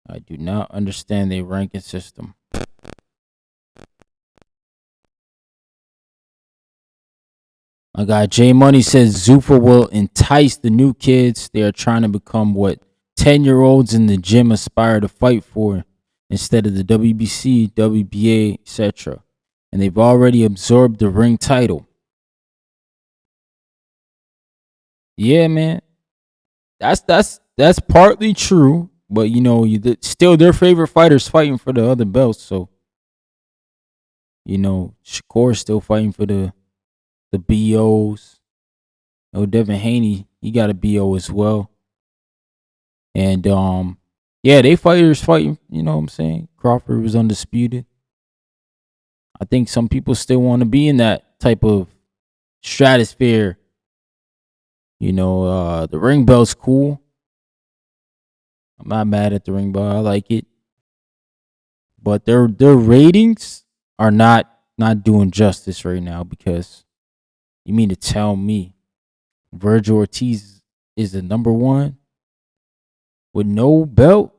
I do not understand their ranking system. My guy J Money says Zuffa will entice the new kids. They are trying to become what 10-year-olds in the gym aspire to fight for instead of the WBC, WBA, etc. And they've already absorbed the ring title. Yeah, man. That's partly true, but you know, still their favorite fighters fighting for the other belts. So you know, Shakur's still fighting for the BOs. Oh, Devin Haney, he got a BO as well. And yeah, they fighters fighting, you know what I'm saying? Crawford was undisputed. I think some people still want to be in that type of stratosphere. You know, the ring belt's cool. I'm not mad at the ring belt. I like it. But their ratings are not doing justice right now because you mean to tell me Virgil Ortiz is the number one with no belt?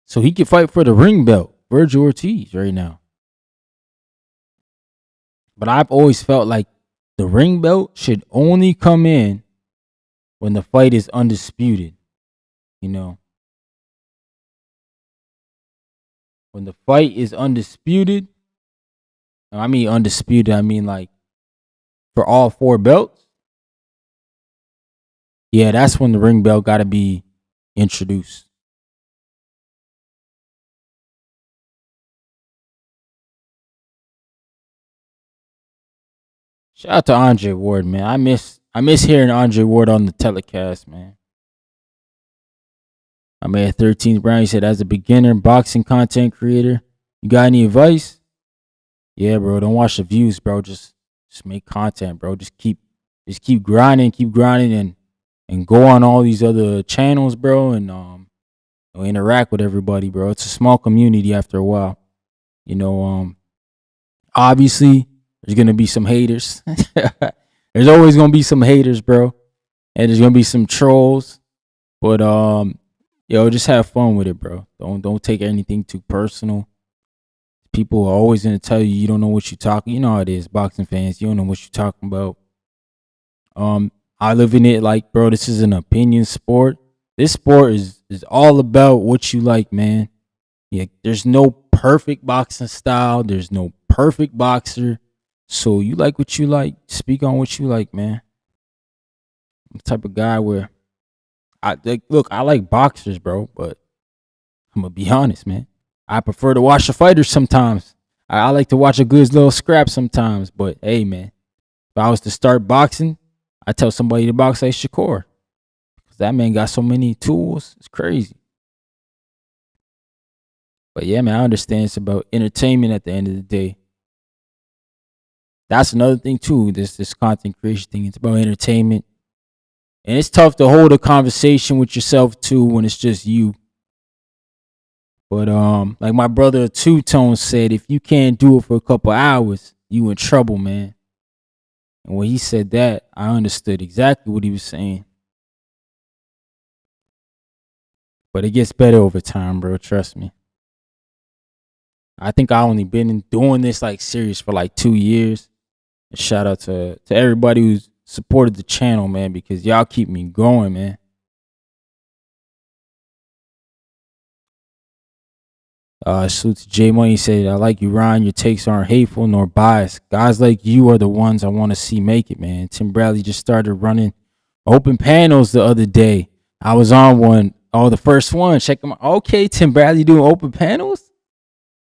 So he can fight for the ring belt, Virgil Ortiz, right now. But I've always felt like the ring belt should only come in when the fight is undisputed. You know, when the fight is undisputed, I mean undisputed, I mean like for all four belts. Yeah, that's when the ring belt got to be introduced. Shout out to Andre Ward, man. I miss hearing Andre Ward on the telecast, man. I made a 13th round. He said, as a beginner boxing content creator, you got any advice? Yeah, bro. Don't watch the views, bro. Just make content, bro. Just keep grinding, and go on all these other channels, bro, and interact with everybody, bro. It's a small community after a while. You know, obviously there's gonna be some haters. There's always gonna be some haters, bro. And there's gonna be some trolls. But yo, just have fun with it, bro. Don't take anything too personal. People are always gonna tell you don't know what you're talking. You know how it is, boxing fans. You don't know what you're talking about. I live in it like, bro, this is an opinion sport. This sport is all about what you like, man. Yeah, there's no perfect boxing style. There's no perfect boxer. So you like what you like. Speak on what you like, man. I'm the type of guy where I like look, I like boxers, bro, but I'm gonna be honest, man. I prefer to watch the fighters sometimes. I like to watch a good little scrap sometimes. But hey, man, if I was to start boxing, I tell somebody to box like Shakur. Cause that man got so many tools. It's crazy. But yeah, man, I understand it's about entertainment at the end of the day. That's another thing too. This content creation thing. It's about entertainment. And it's tough to hold a conversation with yourself too when it's just you. But like my brother Two Tone said, if you can't do it for a couple hours, you in trouble, man. And when he said that, I understood exactly what he was saying. But it gets better over time, bro. Trust me. I think I only been doing this like serious for like 2 years. And shout out to everybody who's supported the channel, man, because y'all keep me going, man. Salute to J Money said, I like you, Ryan. Your takes aren't hateful nor biased. Guys like you are the ones I want to see make it, man. Tim Bradley just started running open panels the other day. I was on one. Oh, the first one. Check them out. Okay, Tim Bradley doing open panels?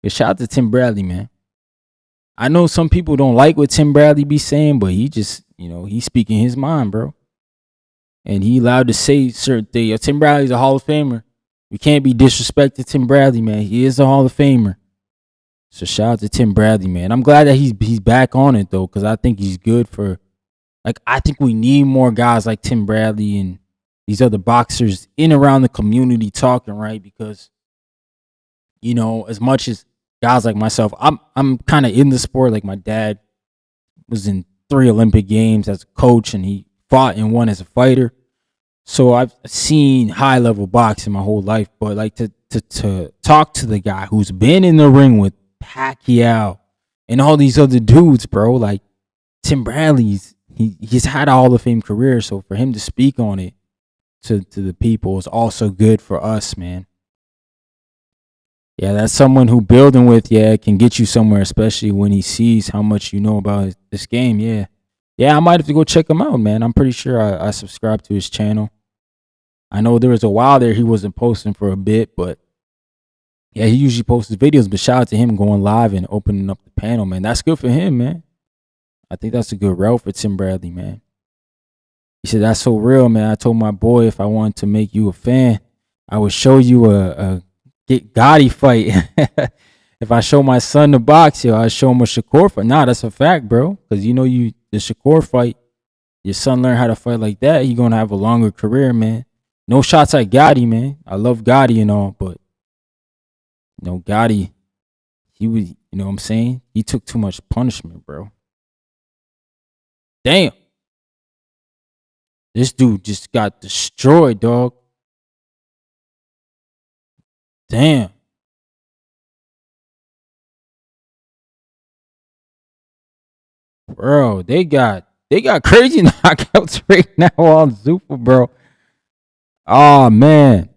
But shout out to Tim Bradley, man. I know some people don't like what Tim Bradley be saying, but he just, he's speaking his mind, bro. And he allowed to say certain things. Tim Bradley's a Hall of Famer. We can't be disrespecting Tim Bradley, man. He is a Hall of Famer. So shout out to Tim Bradley, man. I'm glad that he's back on it though, because I think he's good for. Like, I think we need more guys like Tim Bradley and these other boxers in around the community talking, right? Because, as much as guys like myself, I'm kind of in the sport. Like, my dad was in 3 Olympic Games as a coach, and he fought and won as a fighter. So I've seen high level boxing my whole life. But like to talk to the guy who's been in the ring with Pacquiao and all these other dudes, bro, like Tim Bradley's he's had a Hall of Fame career. So for him to speak on it to the people is also good for us, man. Yeah, that's someone who building with, can get you somewhere, especially when he sees how much you know about this game. Yeah. Yeah, I might have to go check him out, man. I'm pretty sure I subscribed to his channel. I know there was a while there he wasn't posting for a bit, but yeah, he usually posts his videos. But shout out to him going live and opening up the panel, man. That's good for him, man. I think that's a good route for Tim Bradley, man. He said, that's so real, man. I told my boy if I wanted to make you a fan, I would show you a Get Gotti fight. If I show my son the box, I show him a Shakur fight. Nah, that's a fact, bro. Because the Shakur fight, your son learn how to fight like that, he gonna have a longer career, man. No shots at Gotti, man. I love Gotti and all, but Gotti, he was, you know what I'm saying? He took too much punishment, bro. Damn. This dude just got destroyed, dog. Damn. Bro, they got crazy knockouts right now on Zuffa, bro. Oh man.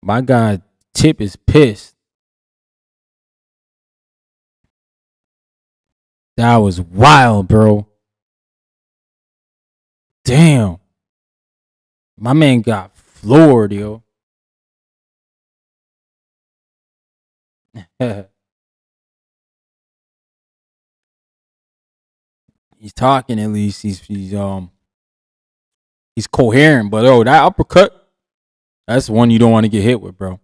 My guy Tip is pissed. That was wild, bro. Damn. My man got floored, yo. He's talking at least. He's coherent, but that uppercut, that's one you don't want to get hit with, bro.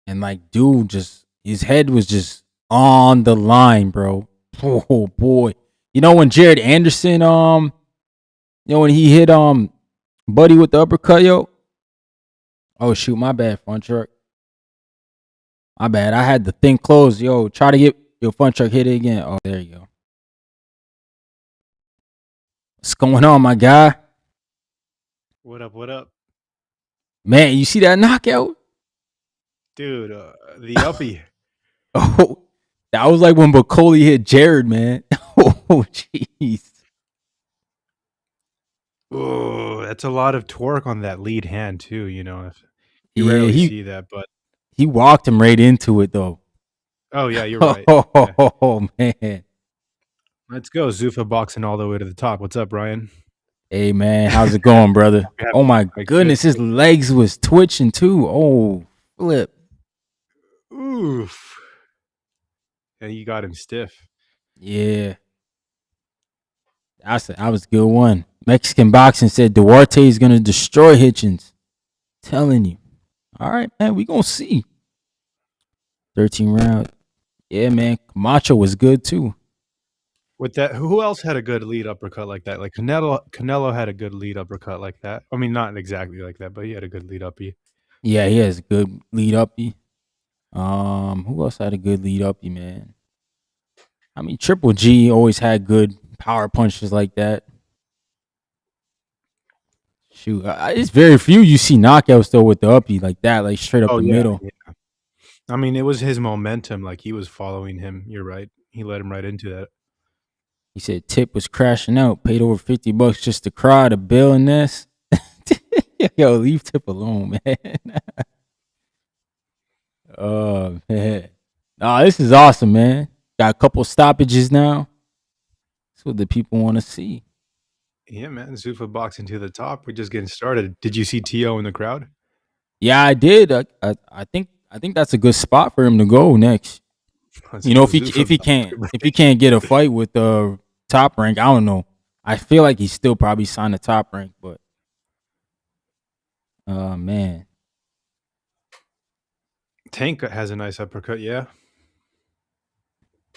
And like, dude, just his head was just on the line, bro. Oh boy. When Jared Anderson, when he hit Buddy with the uppercut, yo. Oh shoot, my bad, front truck. My bad. I had the thing closed, yo. Try to get your front truck hit it again. Oh, there you go. What's going on, my guy? What up? What up, Man, you see that knockout? dude? The uppie. Oh, that was like when Bacoli hit Jared, man. Oh, jeez. Oh, that's a lot of torque on that lead hand too. You Yeah, rarely see that, but he walked him right into it though. oh yeah, you're right. Yeah. Oh man. Let's go, Zuffa boxing all the way to the top. What's up, Ryan? Hey man, how's it going, brother? Oh my goodness, his legs was twitching too. Oh, flip. Oof. And you got him stiff. Yeah. That was a good one. Mexican Boxing said Duarte is gonna destroy Hitchens. Telling you. All right, man. We gonna see. 13 round. Yeah, man. Camacho was good too. With that, who else had a good lead uppercut like that? Like Canelo had a good lead uppercut like that. I mean, not exactly like that, but he had a good lead uppy. Yeah, he has a good lead uppy. Who else had a good lead uppy, man? I mean, Triple G always had good power punches like that. Shoot, it's very few you see knockouts though with the uppy like that, like straight up Oh the yeah, middle. yeah. I mean, it was his momentum. Like he was following him. You're right. He led him right into that. He said Tip was crashing out, paid over $50 just to cry to Bill and Ness. Yo, leave Tip alone, man. Oh man. Oh, this is awesome, man. Got a couple stoppages now. That's what the people want to see. Yeah, man. Zuffa boxing to the top. We're just getting started. Did you see T.O. in the crowd? Yeah, I did. I think that's a good spot for him to go next. Let's You know, go, if he Zuffa. if he can't get a fight with the top rank, I don't know. I feel like he's still probably signed the top rank, but man, Tank has a nice uppercut, yeah.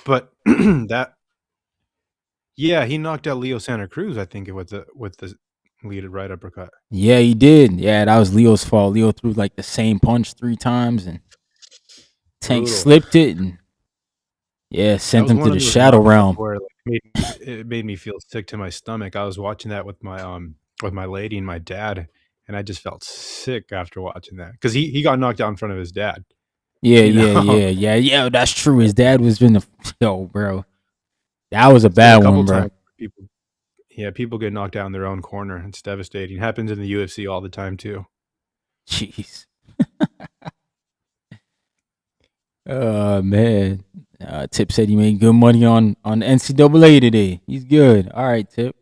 But that, yeah, he knocked out Leo Santa Cruz. I think with the lead right uppercut. yeah, he did. Yeah, that was Leo's fault. Leo threw like the same punch 3 times, and Tank Brutal. slipped it, and yeah, That sent was him to one of the those shadow knockouts realm. where it made me feel sick to my stomach. I was watching that with my lady and my dad, and I just felt sick after watching that because he got knocked out in front of his dad. Yeah, You yeah, know, yeah, yeah, yeah. That's true. His dad was in the yo, bro. That was a there's a bad couple one, bro. times people, yeah, people get knocked out in their own corner. It's devastating. It happens in the UFC all the time too. Jeez. Man. Tip said he made good money on NCAA today. He's good. All right, Tip.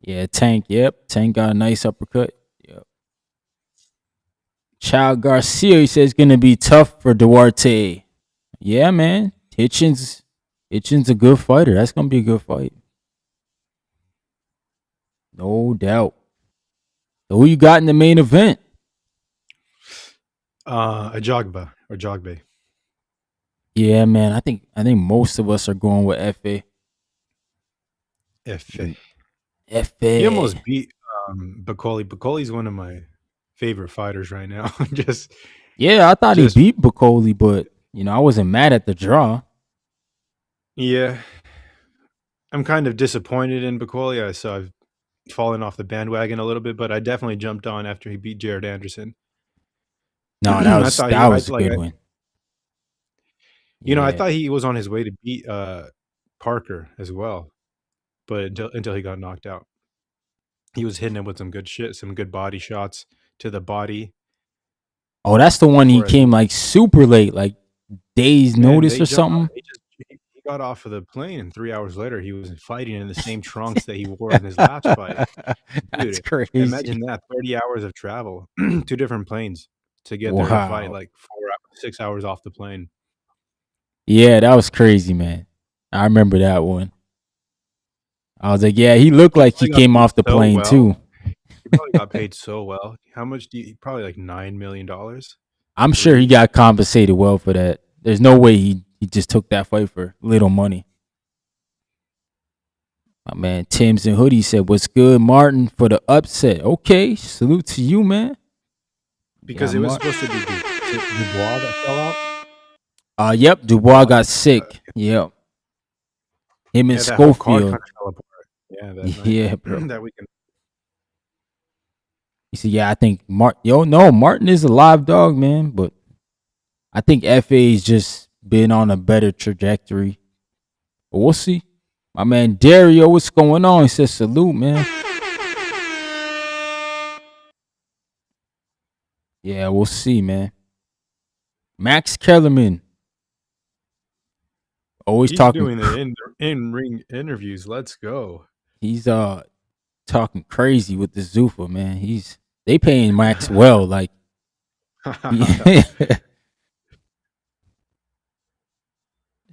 Yeah, Tank. Yep, Tank got a nice uppercut. Yep. Child Garcia, he says gonna be tough for Duarte. Yeah, man. Hitchin's a good fighter. That's gonna be a good fight. No doubt. So who you got in the main event? Ajagba or Jogbe. Yeah, man. I think most of us are going with FA. If he FA. almost beat Bacoli. Bacoli's one of my favorite fighters right now. Yeah, I thought he Just beat Bacoli, but I wasn't mad at the draw. yeah, I'm kind of disappointed in Bacoli. So I've fallen off the bandwagon a little bit, but I definitely jumped on after he beat Jared Anderson. No, that I was thought that was a good one. I Yeah. thought he was on his way to beat Parker as well, but until he got knocked out, he was hitting him with some good shit, some good body shots to the body. Oh, that's the one he Before came like super late, like days man, notice they or jumped. something. He got off of the plane, and 3 hours later, he was fighting in the same trunks that he wore in his last fight. That's Dude, crazy. imagine that 30 hours of travel, 2 different planes to get there to fight, Wow. like 6 hours off the plane. Yeah, that was crazy, man. I remember that one. I was like, yeah, he looked He like he probably got came paid off the so plane well. too. He probably got paid so well. How much do you probably like $9 million? I'm sure he 3? got compensated well for that. There's no way he just took that fight for little money. My man Tim's and Hoodie said, "What's good, Martin, for the upset?" Okay, salute to you, man. Yeah, Because it was supposed to be Dubois that fell out? Yep, Dubois Dubois? got sick. Yep, him and Yeah, that whole card Schofield. kinda fell apart. Yeah, that night. Yeah, bro. That weekend. He said, "Yeah, I think Martin is a live dog, man, but I think FA's just been on a better trajectory. But we'll see." My man Dario, what's going on? He says, "Salute, man." Yeah, we'll see, man. Max Kellerman, always He's talking. doing the in-ring interviews. Let's go. He's talking crazy with the Zuffa, man. They paying Max well, like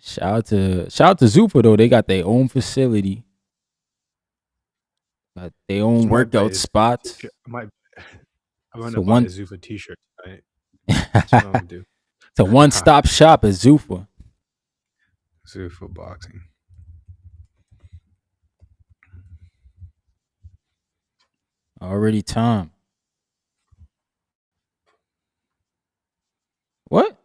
shout out to Zuffa though. They got their own facility. Got their own I might buy workout his Zuffa spots. t-shirt. I'm So gonna buy a one, Zuffa t-shirt tonight. That's what I'm gonna it's do. a one-stop shop at Zuffa. Zuffa boxing. Already time. What?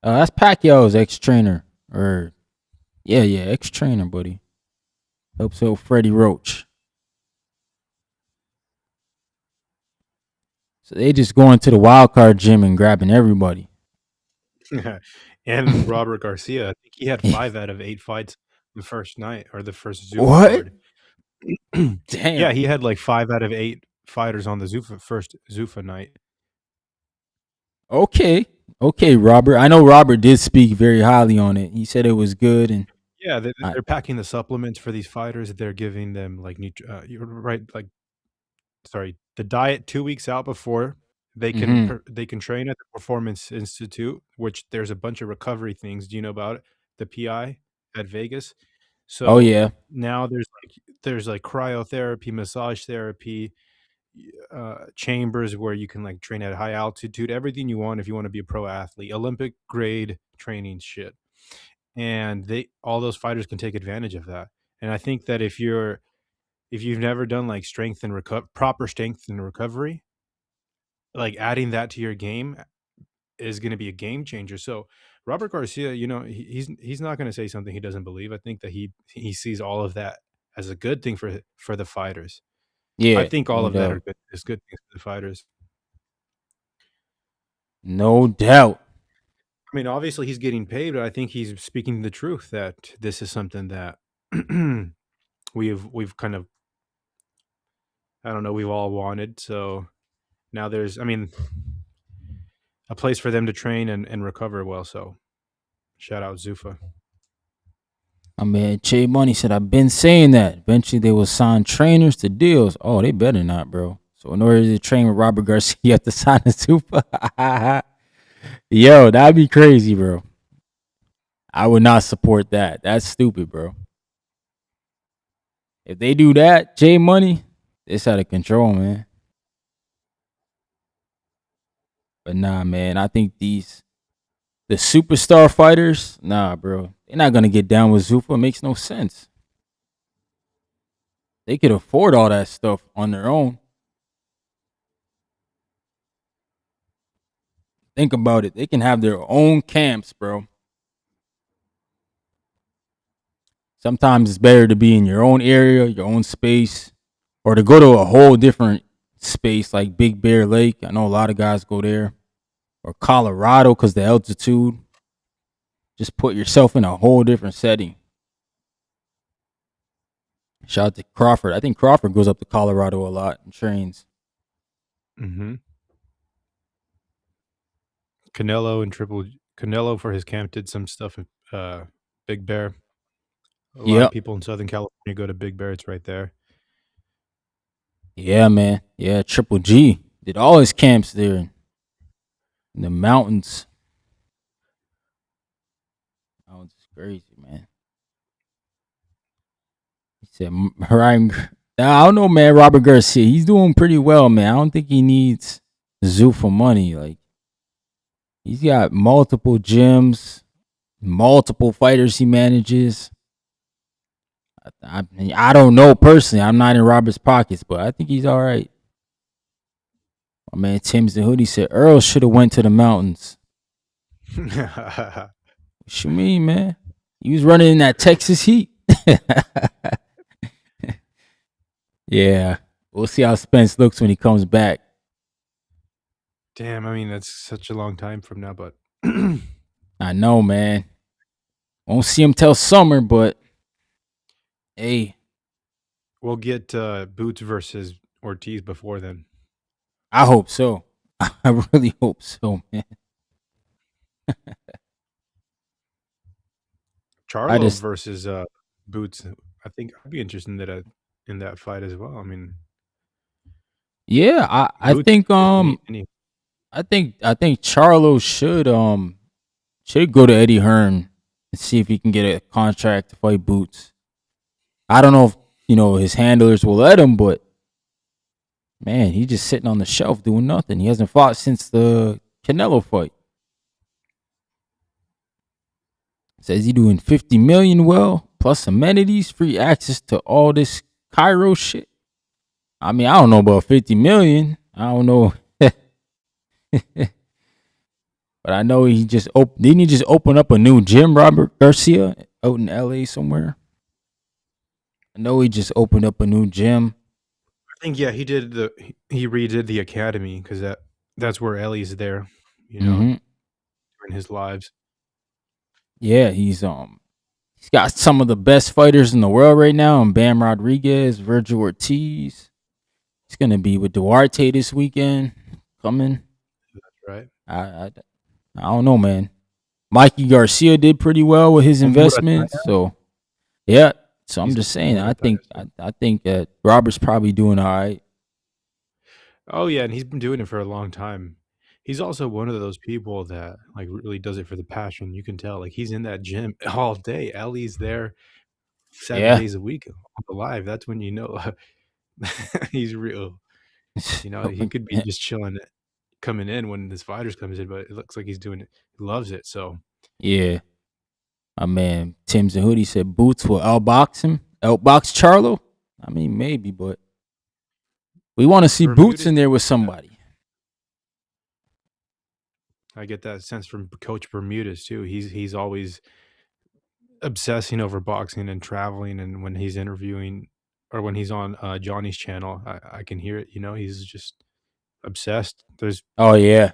That's Pacquiao's ex-trainer. Or yeah, ex-trainer, buddy. Helps out Freddie Roach. So they just going to the wild card gym and grabbing everybody. And Robert Garcia, I think he had 5 out of 8 fights the first night or the first Zuffa What? card. Yeah, Damn. he had like 5 out of 8 fighters on the first Zuffa night. Okay. Okay, Robert. I know Robert did speak very highly on it. He said it was good, and Yeah, I. they're packing the supplements for these fighters. They're giving them like you're right, like sorry, the diet 2 weeks out before Mm-hmm. they can train at the Performance Institute, which there's a bunch of recovery things. Do you know about it? The PI at Vegas. Oh So yeah. now there's like cryotherapy, massage therapy, chambers where you can like train at high altitude, everything you want if you want to be a pro athlete, Olympic grade training shit. And they all those fighters can take advantage of that. And I think that if you've never done like proper strength and recovery, like adding that to your game is going to be a game changer. So Robert Garcia, he's not going to say something he doesn't believe. I think that he sees all of that as a good thing for the fighters. I Yeah, think all no of that doubt. are good things for the fighters. No doubt. I mean, obviously he's getting paid, but I think he's speaking the truth that this is something that we've kind of, I don't know, we've all wanted. So now there's, I mean, a place for them to train and recover well. So shout out Zuffa. I mean, Che Money said, I've been saying that. Eventually, they will sign trainers to deals. Oh, they better not, bro. So, in order to train with Robert Garcia, you have to sign a super. Yo, that'd be crazy, bro. I would not support that. That's stupid, bro. If they do that, J Money, it's out of control, man. But nah, man, I think the superstar fighters, nah, bro, they're not gonna get down with Zuffa. It makes no sense. They could afford all that stuff on their own. Think about it. They can have their own camps, bro. Sometimes it's better to be in your own area, your own space, or to go to a whole different space like Big Bear Lake. I know a lot of guys go there, or Colorado because the altitude. Just put yourself in a whole different setting. Shout out to Crawford. I think Crawford goes up to Colorado a lot and trains. Mm-hmm. Canelo for his camp did some stuff at Big Bear. A lot of Yep. people in Southern California go to Big Bear. It's right there. Yeah, man. Yeah, Triple G did all his camps there in the mountains. Mountains is crazy, man. He said, Ryan, I don't know, man. Robert Garcia, he's doing pretty well, man. I don't think he needs Zoo for money. Like, he's got multiple gyms, multiple fighters he manages. I don't know personally. I'm not in Robert's pockets, but I think he's all right. My man Tim's the Hoodie said Earl should have went to the mountains. What you mean, man? He was running in that Texas heat. Yeah, we'll see how Spence looks when he comes back. Damn, I mean that's such a long time from now, but I know, man. Won't see him till summer, but hey, we'll get Boots versus Ortiz before then. I hope so. I really hope so, man. I Charlo just, versus Boots. I think I'd be interested in that fight as well. I mean, yeah, I Boots think any I think Charlo should go to Eddie Hearn and see if he can get a contract to fight Boots. I don't know if his handlers will let him, but man, he's just sitting on the shelf doing nothing. He hasn't fought since the Canelo fight. Says he doing 50 million well, plus amenities, free access to all this Cairo shit. I mean, I don't know about 50 million. I don't know. But I know he just didn't he just open up a new gym, Robert Garcia, out in LA somewhere? I know he just opened up a new gym. I think he did he redid the academy because that's where Ellie's there, Mm-hmm. doing his lives. Yeah, he's got some of the best fighters in the world right now. And Bam Rodriguez, Virgil Ortiz. He's gonna be with Duarte this weekend. Coming. Right. I don't know, man. Mikey Garcia did pretty well with his investments. So yeah. So I'm just saying. I think that Robert's probably doing all right. Oh yeah, and he's been doing it for a long time. He's also one of those people that like really does it for the passion. You can tell, like he's in that gym all day. Ellie's there 7 Yeah. days a week alive. That's when you know he's real. He could be just chilling, coming in when this fighters comes in, but it looks like he's doing it. He loves it. So Yeah. My man Tim's and Hoodie said Boots will outbox him, outbox Charlo. I mean, maybe, but we want to see Boots in there with somebody. I get that sense from Coach Bermudez too. He's always obsessing over boxing and traveling, and when he's interviewing or when he's on Johnny's channel, I can hear it. He's just obsessed. Oh yeah.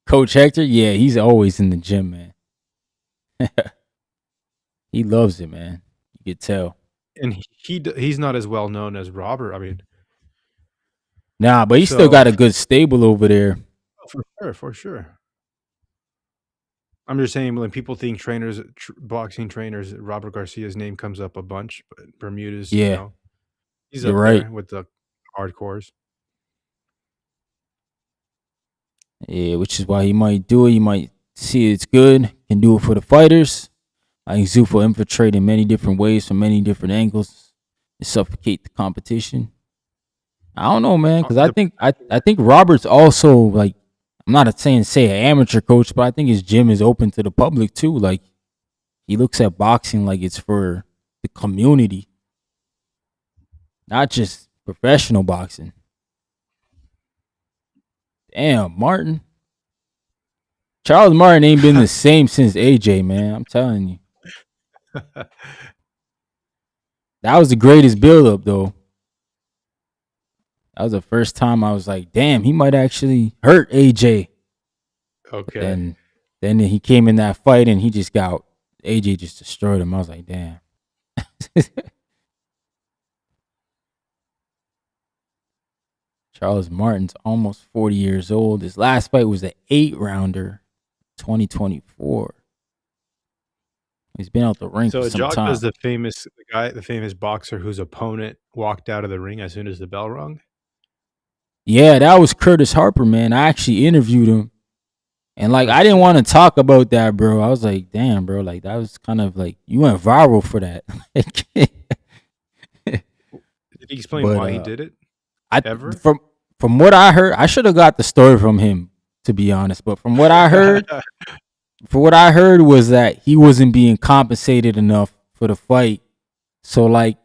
Coach Hector, yeah, he's always in the gym, man. He loves it, man. You could tell. And he's not as well known as Robert. I mean, Nah, but he's still got a good stable over there. For sure. I'm just saying when people think boxing trainers, Robert Garcia's name comes up a bunch, but Bermudez, Yeah. he's You're up right. there with the hardcores. Yeah, which is why he might do it. He might see it's good, can do it for the fighters. I think Zuffa infiltrate in many different ways from many different angles to suffocate the competition. I don't know, man, because I think Robert's also like, I'm not saying an amateur coach, but I think his gym is open to the public too. Like he looks at boxing like it's for the community, not just professional boxing. Damn, Martin. Charles Martin ain't been the same since AJ, man. I'm telling you. That was the greatest build up though. That was the first time I was like, damn, he might actually hurt AJ. Okay. Then he came in that fight and he just got AJ just destroyed him. I was like, damn. Charles Martin's almost 40 years old. His last fight was the 8-rounder, 2024. He's been out the ring for some time. So Ajagba is the famous boxer whose opponent walked out of the ring as soon as the bell rung? Yeah, that was Curtis Harper, man. I actually interviewed him. And like I didn't want to talk about that, bro. I was like, damn, bro, like that was kind of like you went viral for that. Did he explain why he did it? Ever? From what I heard, I should have got the story from him, to be honest. But from what I heard, was that he wasn't being compensated enough for the fight. So like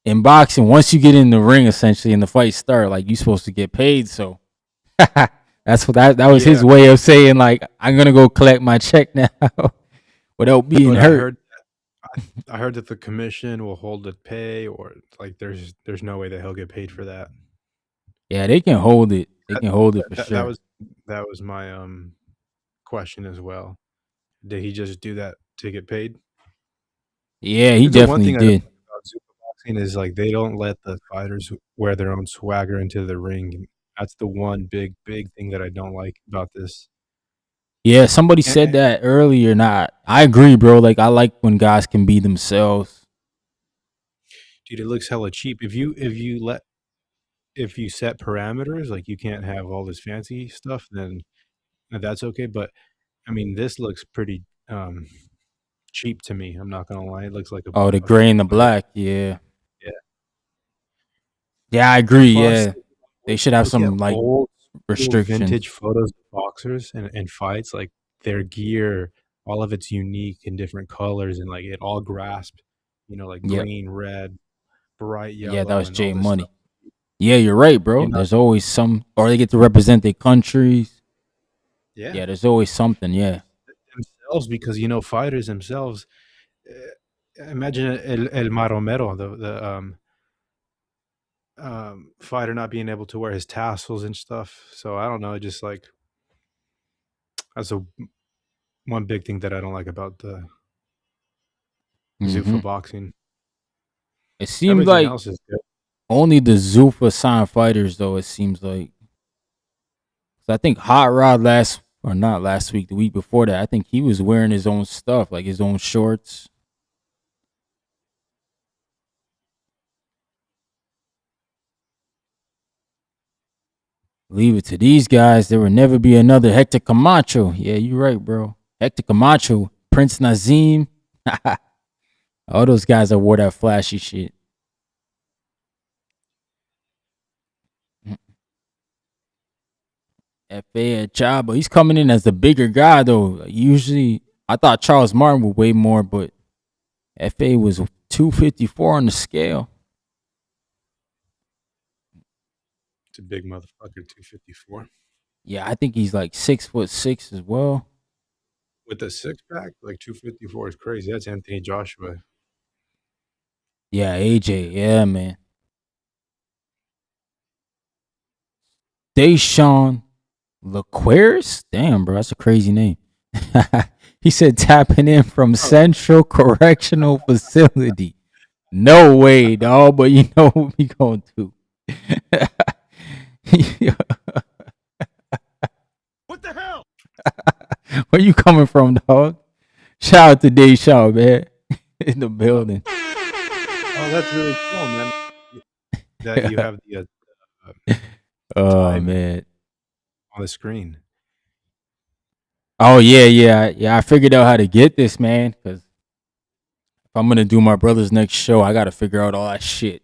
in boxing, once you get in the ring, essentially, and the fight start, like you're supposed to get paid. So that's what that was his way of saying like I'm gonna go collect my check now without being hurt. I heard that the commission will hold the pay, or like there's no way that he'll get paid for that. Yeah, they can hold it. They can hold it for sure. That was my question as well. Did he just do that to get paid? Yeah, he definitely did. About Zuffa boxing is like they don't let the fighters wear their own swagger into the ring. That's the one big thing that I don't like about this. Yeah, somebody said that earlier. I agree, bro. Like I like when guys can be themselves. Dude, it looks hella cheap. If you set parameters, like you can't have all this fancy stuff, then that's okay. But I mean, this looks pretty cheap to me. I'm not gonna lie. It looks like the gray and the black. Yeah. Yeah, I agree. Plus, Yeah, they should have look at some like old school restrictions. vintage photos of boxers and fights, like, their gear, all of it's unique in different colors and, like, it all grasped, like, Yep. green, red, bright Yeah, that yellow, was and all Jay this stuff. Money. Yeah, you're right, You bro. know There's always some, or they get to represent their countries. Yeah. Yeah, there's always something. Yeah. Themselves because, fighters themselves, imagine El Maromero, the fighter not being able to wear his tassels and stuff. So I don't know, just like that's a one big thing that I don't like about the Hmm. Zuffa boxing. It seems Everything like else is good. only the Zuffa signed fighters, though. It seems like. So I think Hot Rod or not last week, the week before that, I think he was wearing his own stuff, like his own shorts. Leave it to these guys. There will never be another Hector Camacho. Yeah, you're right, bro. Hector Camacho, Prince Nazim. All those guys that wore that flashy shit. F.A. Ajagba. He's coming in as the bigger guy, though. Usually, I thought Charles Martin would weigh more, but F.A. was 254 on the scale. It's a big motherfucker, 254. Yeah, I think he's like 6'6" as well. With a six pack, like 254 is crazy. That's Anthony Joshua. Yeah, AJ. Yeah, man. Deshaun LaQueris? Damn, bro, that's a crazy name. He said tapping in from Central Correctional Facility. No way, dog, but you know what we gonna do. What the hell? Where you coming from, dog? Shout out to Deshaun, man. In the building. Oh, that's really cool, man. That you have the Oh time man. on the screen. Oh yeah. I figured out how to get this, man. Cause if I'm gonna do my brother's next show, I gotta figure out all that shit.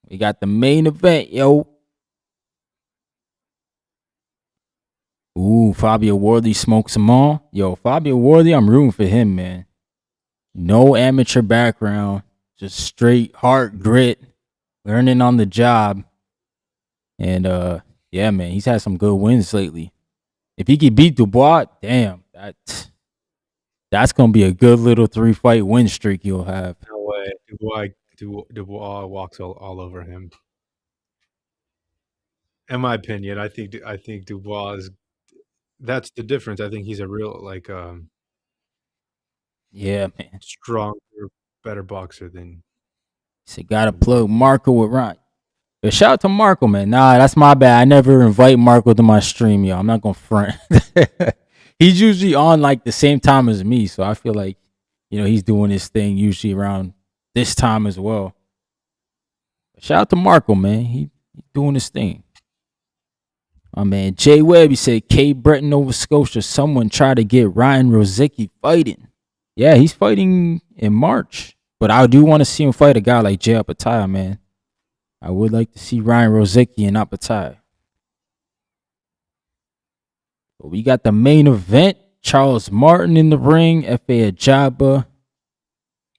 We got the main event, yo. Ooh, Fabio Worthy smokes them all. Yo, Fabio Worthy, I'm rooting for him, man. No amateur background, just straight heart grit, learning on the job. And yeah, man, he's had some good wins lately. If he could beat Dubois, damn, that's gonna be a good little 3-fight win streak you'll have. No way. Dubois walks all over him. In my opinion, I think Dubois is that's the difference. I think he's a real like Yeah, man. stronger, better boxer than So gotta plug Worthy. Marco with Ron. But shout out to Marco, man. Nah, that's my bad. I never invite Marco to my stream, yo. I'm not gonna front. He's usually on like the same time as me, so I feel like he's doing his thing usually around this time as well. Shout out to Marco, man. He doing his thing. My man Jay Webb, he said Cape Breton, Nova Scotia. Someone tried to get Ryan Rozicki fighting. Yeah, he's fighting in March, but I do want to see him fight a guy like Jay Apataya, man. I would like to see Ryan Rozicki and Apataya. But we got the main event. Charles Martin in the ring. F.A. Ajagba.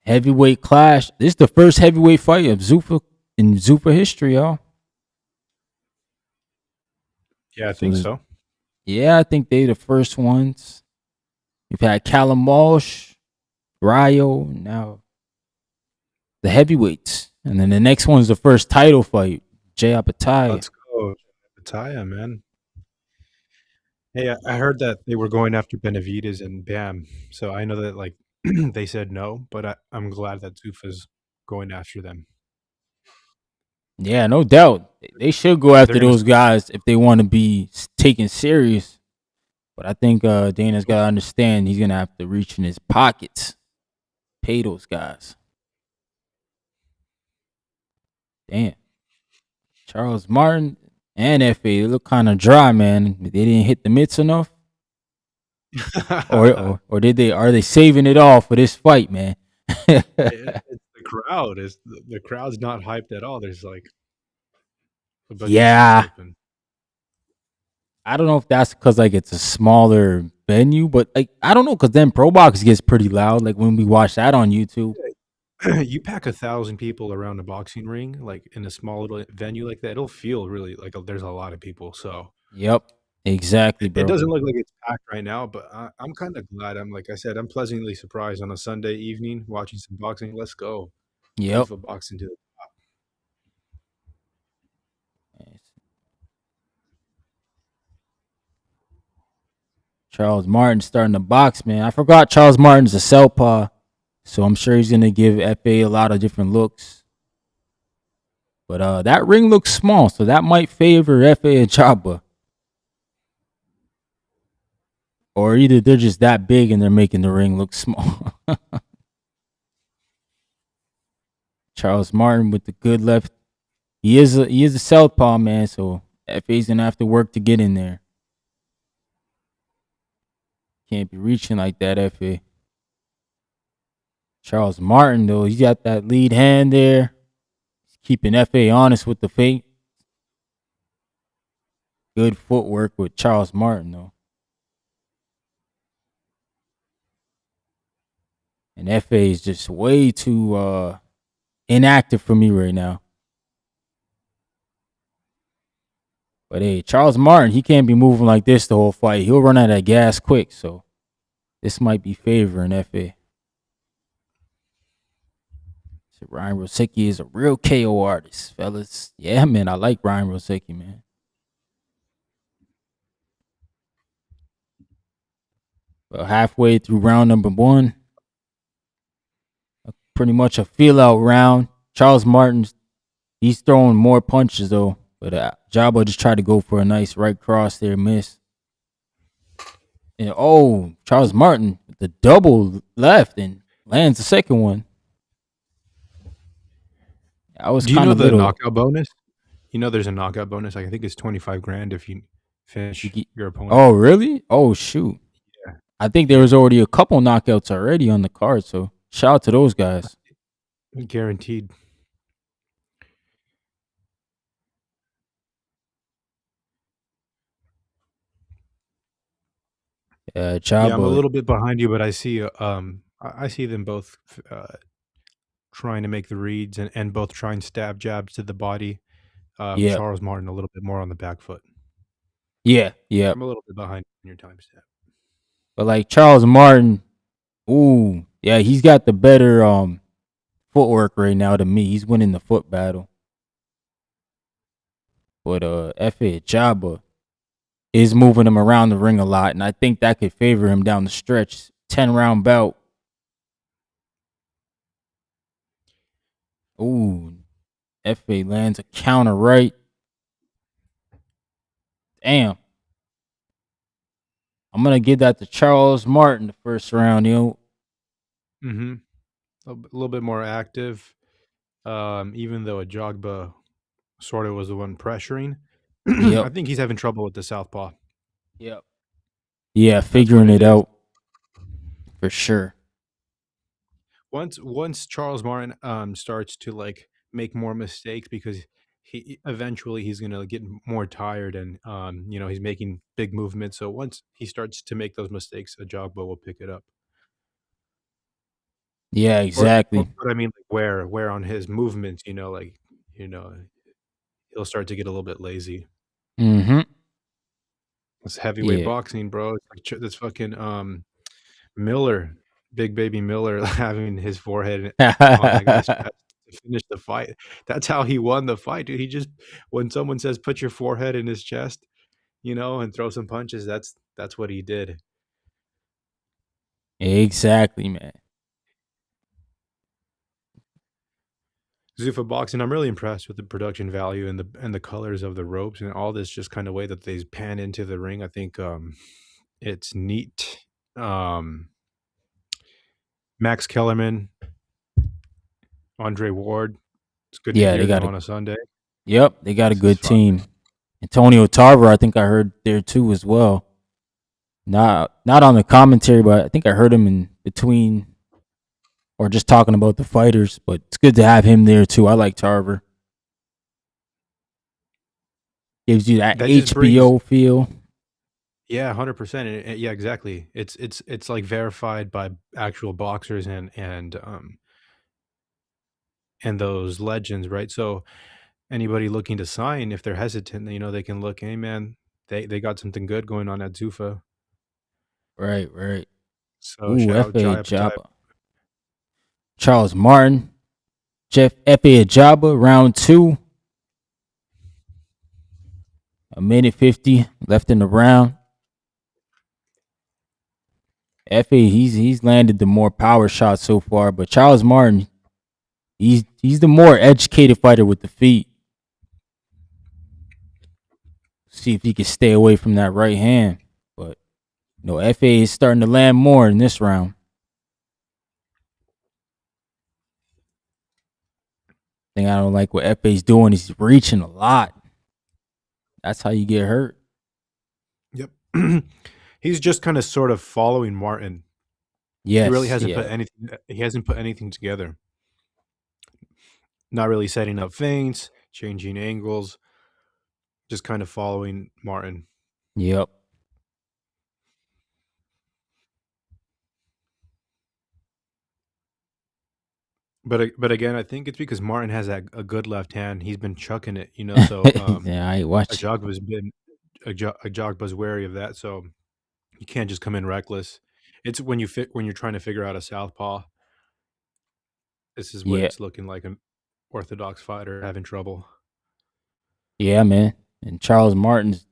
Heavyweight clash. This is the first heavyweight fight of Zuffa in Zuffa history, y'all. Yeah, I think so. Yeah, I think they the first ones. We've had Callum Walsh, Ryo, now the heavyweights. And then the next one's the first title fight. Jay Apataya. Let's go. Bataya, man. Hey, I heard that they were going after Benavidez and Bam. So I know that like they said no, but I'm glad that Zuffa's going after them. Yeah, no doubt. They should go after They're gonna those guys if they want to be taken serious. But I think Dana's got to understand he's going to have to reach in his pockets, pay those guys. Damn. Charles Martin and FA, they look kind of dry, man. They didn't hit the mitts enough. or did they? Are they saving it all for this fight, man? It's the the crowd's not hyped at all. There's like a bunch of seats Yeah, open. I don't know if that's because like it's a smaller venue, but like I don't know because then Pro Box gets pretty loud. Like when we watch that on YouTube. You pack 1,000 people around a boxing ring, like in a small little venue like that, it'll feel really like there's a lot of people. So Yep, exactly, it bro. doesn't look like it's packed right now, but I'm kind of glad. I'm like I said, I'm pleasantly surprised on a Sunday evening watching some boxing. Let's go, Yep. Zuffa boxing to the Charles Martin starting to box, man. I forgot Charles Martin's a southpaw, so I'm sure he's gonna give FA a lot of different looks. But that ring looks small, so that might favor FA Ajagba. Or either they're just that big and they're making the ring look small. Charles Martin with the good left. He is a southpaw, man, so FA's gonna have to work to get in there. Can't be reaching like that, FA. Charles Martin, though, he's got that lead hand there. He's keeping FA honest with the feint. Good footwork with Charles Martin, though. And FA is just way too inactive for me right now. But hey, Charles Martin, he can't be moving like this the whole fight. He'll run out of gas quick, so this might be favoring FA. So Ryan Rosicki is a real KO artist, fellas. Yeah, man, I like Ryan Rosicki, man. Well, halfway through round number one, pretty much a feel out round. Charles Martin's he's throwing more punches though, but Jabba just tried to go for a nice right cross there, missed. And oh, Charles Martin with the double left and lands the second one. I was Do you kind know of the little. knockout bonus? You know, there's a knockout bonus. I think it's 25 grand if you finish your opponent. Oh, really? Oh, shoot. Yeah. I think there was already a couple knockouts already on the card, so shout out to those guys. Guaranteed. Yeah, I'm a Jabba. little bit behind you, but I see them both trying to make the reads and both trying stab jabs to the body. Yeah, Charles Martin a little bit more on the back foot. yeah, yeah. I'm a little bit behind in your time step. But like Charles Martin, ooh, yeah, he's got the better footwork right now to me. He's winning the foot battle. But F.A. Jabba is moving him around the ring a lot, and I think that could favor him down the stretch. 10-round bout. Ooh, F.A. lands a counter right. Damn. I'm gonna give that to Charles Martin the first round, Mm-hmm. A little bit more active. Even though Ajagba sort of was the one pressuring, I Yep. think he's having trouble with the southpaw. Yep. Yeah, That's what figuring it it is. out for sure. Once Charles Martin starts to like make more mistakes because he eventually he's gonna get more tired and he's making big movements. So once he starts to make those mistakes, Ajagba will pick it up. Yeah, Or exactly. but I mean like where on his movements, you know he'll start to get a little bit lazy. Mm-hmm. It's heavyweight Yeah. boxing, bro. It's like this fucking Miller, big baby Miller, having his forehead on that guy's chest to finish the fight. That's how he won the fight, dude. He just when someone says put your forehead in his chest, and throw some punches, that's what he did. Exactly, man. Zuffa boxing, I'm really impressed with the production value and the colors of the ropes and all this just kind of way that they pan into the ring. I think it's neat. Max Kellerman, Andre Ward. It's good to Yeah, hear they them got a on a Sunday. yep, they got a This is good fun, team. man. Antonio Tarver, I think I heard there too as well. Not on the commentary, but I think I heard him in between or just talking about the fighters. But it's good to have him there too. I like Tarver. Gives you that That just brings HBO feel. yeah, 100%. Yeah, exactly. It's like verified by actual boxers and those legends, right? So anybody looking to sign, if they're hesitant, they can look, hey man, they got something good going on at Zuffa. Right, right. So Ooh, shout out F.A. Jai Patai. Ajagba. Charles Martin. Jeff F.A. Ajagba, round two. A minute 50 left in the round. F.A. He's landed the more power shots so far, but Charles Martin, he's the more educated fighter with the feet. See if he can stay away from that right hand. But F.A. is starting to land more in this round. Thing I don't like what F.A.'s doing is he's reaching a lot. That's how you get hurt. Yep. He's just kind of sort of following Martin. He really Yes, hasn't put yeah. anything he hasn't put anything together. Not really setting up feints, changing angles, just kind of following Martin. Yep. But again, I think it's because Martin has a good left hand. He's been chucking it, so Yeah, I watch. Ajagba's wary of that, so you can't just come in reckless. It's when you're trying to figure out a southpaw, this is what Yeah. it's looking like an orthodox fighter having trouble. Yeah, man. And Charles Martin's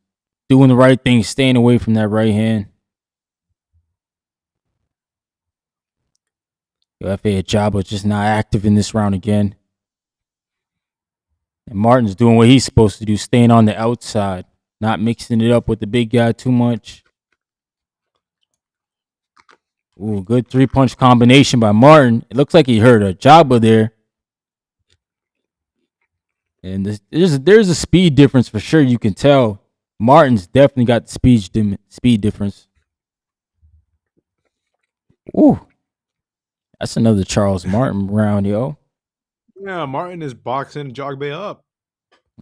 doing the right thing, staying away from that right hand. F.A. Ajagba just not active in this round again. And Martin's doing what he's supposed to do, staying on the outside, not mixing it up with the big guy too much. Ooh, good 3-punch combination by Martin. It looks like he hurt Ajagba there. And there's a speed difference for sure. You can tell Martin's definitely got the speed difference. Ooh, that's another Charles Martin round, yo. Yeah, Martin is boxing Ajagba up,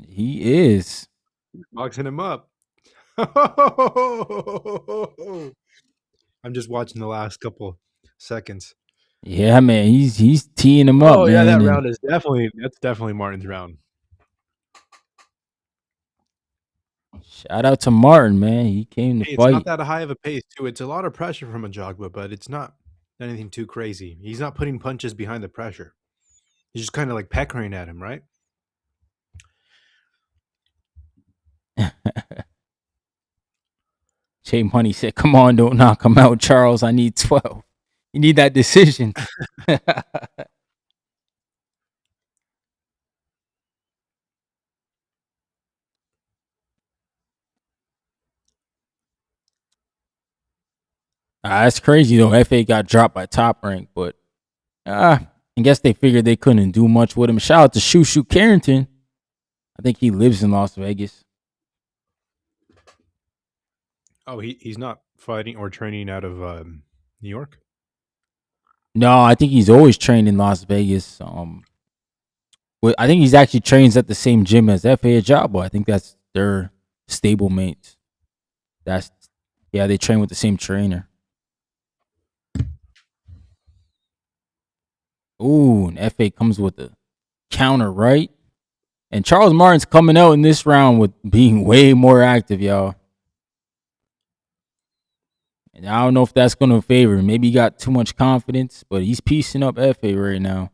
He is. boxing him up. I'm just watching the last couple seconds. Yeah, man. He's teeing him up, Oh yeah, man. that And round that's definitely Martin's round. shout out to Martin, man. He came to Hey, it's not fight. that high of a pace too. It's a lot of pressure from Ajagba, but it's not anything too crazy. He's not putting punches behind the pressure. He's just kind of like peckering at him, right? Jay Money said, "Come on, don't knock him out, Charles. I need 12. You need that decision." That's crazy though. FA got dropped by Top Rank, but I guess they figured they couldn't do much with him. Shout out to Shoo Carrington. I think he lives in Las Vegas. Oh, he's not fighting or training out of New York. No, I think he's always trained in Las Vegas. I think he's actually trains at the same gym as FA Ajagba. I think that's their stable mates. That's Yeah, they train with the same trainer. Ooh, and FA comes with a counter, right? And Charles Martin's coming out in this round with being way more active, y'all. And I don't know if that's going to favor him. Maybe he got too much confidence, but he's piecing up FA right now.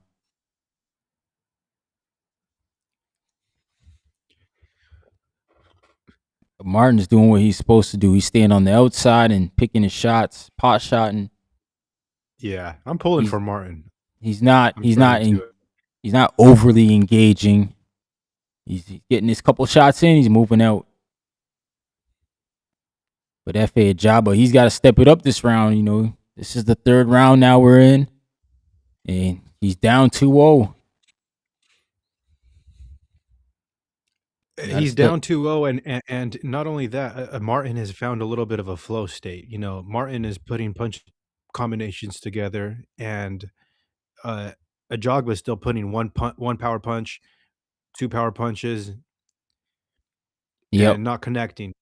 But Martin's doing what he's supposed to do. He's staying on the outside and picking his shots, pot shotting. Yeah, I'm pulling He's for Martin. he's not I'm he's starting not to. he's not overly engaging. He's getting his couple shots in. He's moving out. But F.A. Ajagba, he's got to step it up this round. This is the third round now we're in. And he's down 2-0. Gotta He's step. down 2-0, and not only that, Martin has found a little bit of a flow state. Martin is putting punch combinations together, and Ajagba is still putting one power punch, 2 power punches, Yep. and not connecting.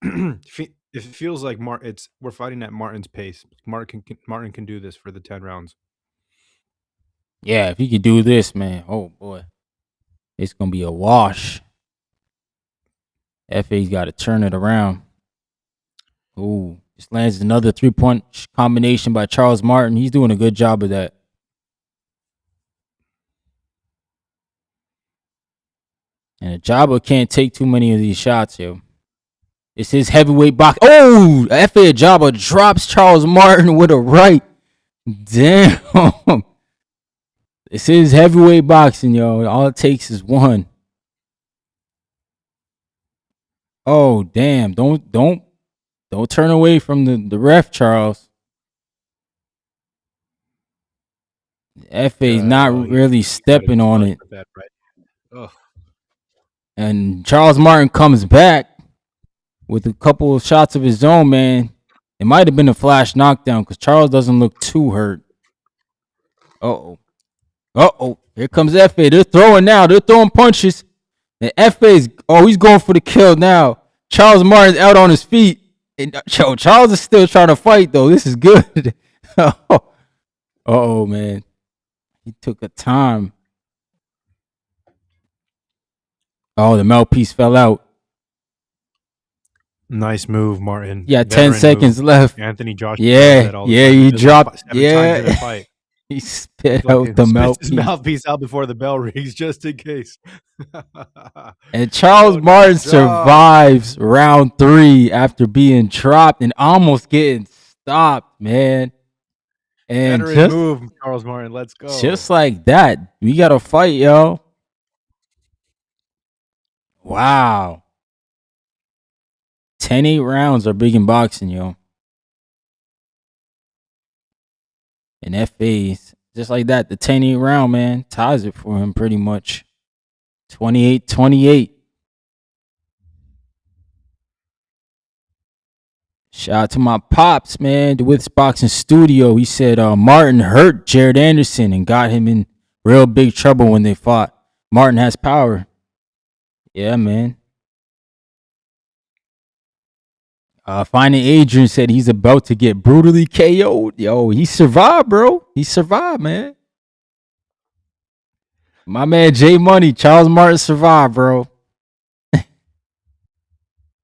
It feels like we're fighting at Martin's pace. Martin can do this for the 10 rounds. Yeah, if he could do this, man, oh boy, it's gonna be a wash. FA's got to turn it around. Ooh, just lands another 3-point combination by Charles Martin. He's doing a good job of that. And Ajagba can't take too many of these shots, yo. It's his heavyweight box. Oh, F.A. Ajagba drops Charles Martin with a right. Damn. It's his heavyweight boxing, yo. All it takes is one. Oh, damn. Don't turn away from the ref, Charles. F.A.'s not really stepping on it. And Charles Martin comes back with a couple of shots of his own, man. It might have been a flash knockdown because Charles doesn't look too hurt. Uh-oh. Here comes F.A. They're throwing now. They're throwing punches. And F.A.'s, he's going for the kill now. Charles Martin's out on his feet. And, Charles is still trying to fight, though. This is good. Uh-oh, man. He took a time. Oh, the mouthpiece fell out. Nice move, Martin. Yeah, 10 seconds left. Anthony Joshua. Yeah, he dropped. Yeah, fight. He spit out the mouthpiece. His mouthpiece out before the bell rings, just in case. And Charles Martin survives round 3 after being dropped and almost getting stopped, man. And just move, Charles Martin. Let's go. Just like that, we got to fight, yo. Wow. 10-8 rounds are big in boxing, yo. And FA's just like that. The 10-8 round, man, ties it for him pretty much. 28-28. Shout out to my pops, man. The With's Boxing Studio. He said Martin hurt Jared Anderson and got him in real big trouble when they fought. Martin has power. Yeah, man. Finding Adrian said he's about to get brutally KO'd. Yo, he survived, bro. He survived, man. My man J Money, Charles Martin survived, bro.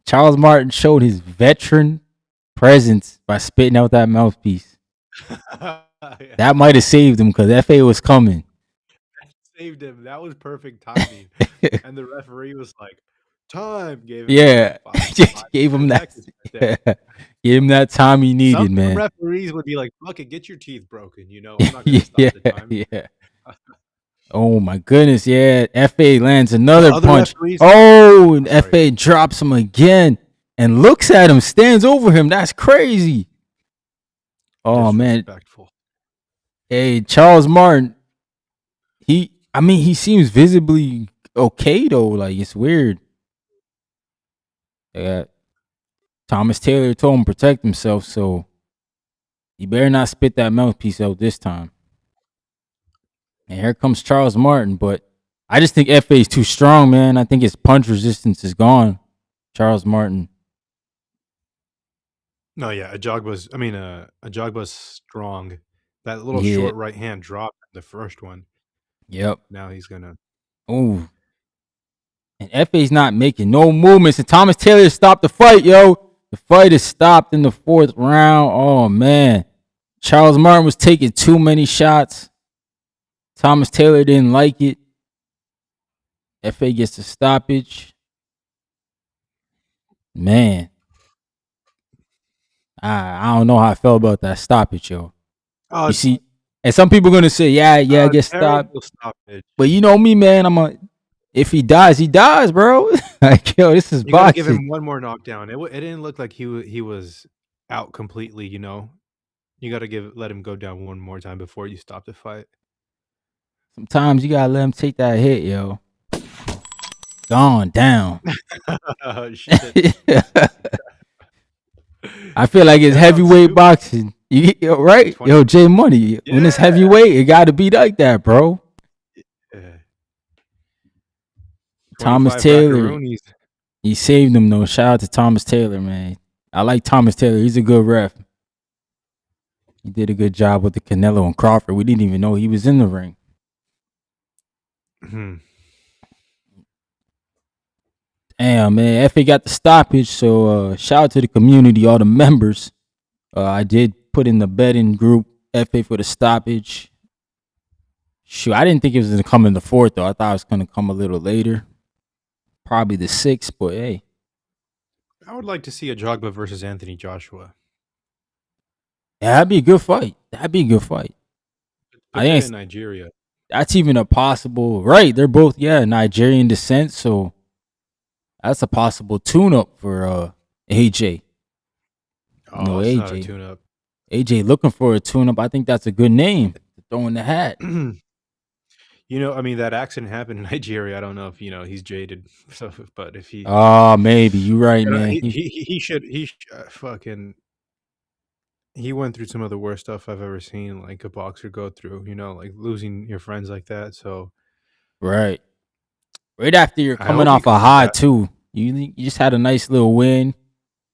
Charles Martin showed his veteran presence by spitting out that mouthpiece. That might have saved him because FA was coming. That saved him. That was perfect timing. And the referee was like, time. Gave him that. Gave him that time he needed, man. Some referees would be like, "Fuck it, get your teeth broken." You know, I'm not gonna stop the time. Yeah. Oh my goodness, yeah. FA lands another punch. Oh, and FA drops him again and looks at him, stands over him. That's crazy. Oh man. Hey, Charles Martin. He seems visibly okay though. Like it's weird. Thomas Taylor told him to protect himself, so he better not spit that mouthpiece out this time. And here comes Charles Martin, but I just think FA is too strong, man. I think his punch resistance is gone. Charles Martin. No, yeah, Ajagba's strong. That little short right hand dropped the first one. Yep. Now he's gonna. Oh. And FA's not making no movements. And Thomas Taylor stopped the fight, yo. The fight is stopped in the 4th round. Oh, man. Charles Martin was taking too many shots. Thomas Taylor didn't like it. FA gets a stoppage. Man. I don't know how I felt about that stoppage, yo. You see, and some people are going to say, yeah, I get stopped. But you know me, man. If he dies, he dies, bro. Like, yo, this is boxing. Give him one more knockdown. It didn't look like he was out completely. You know, you got to let him go down one more time before you stop the fight. Sometimes you gotta let him take that hit, yo. Gone down. Oh, shit. I feel like it's heavyweight boxing. Yo, right? 20, Yo, J Money. When it's yeah. heavyweight, it got to be like that, bro. uh, Thomas 25 Taylor, rackaroonies. he saved him though. Shout out to Thomas Taylor, man. I like Thomas Taylor. He's a good ref. He did a good job with the Canelo and Crawford. We didn't even know he was in the ring. Hmm. Damn, man. FA got the stoppage. So shout out to the community, all the members. I did put in the betting group FA for the stoppage. Shoot, I didn't think it was gonna come in the fourth though. I thought it was gonna come a little later, probably the sixth. But hey, I would like to see Ajagba versus Anthony Joshua. yeah, that'd be a good fight. That'd be a good fight. I Put that think in Nigeria. that's even a possible. Right, they're both Nigerian descent, so that's a possible tune-up for AJ. Oh, it's not a tune-up. AJ looking for a tune-up. I think that's a good name to throw in the hat. I mean, that accident happened in Nigeria. I don't know if he's jaded, so, but if he, Oh, maybe you right, man. fucking. He went through some of the worst stuff I've ever seen, like a boxer go through. Like losing your friends like that. So Right after you're I coming hope he off a comes high back. too. You just had a nice little win.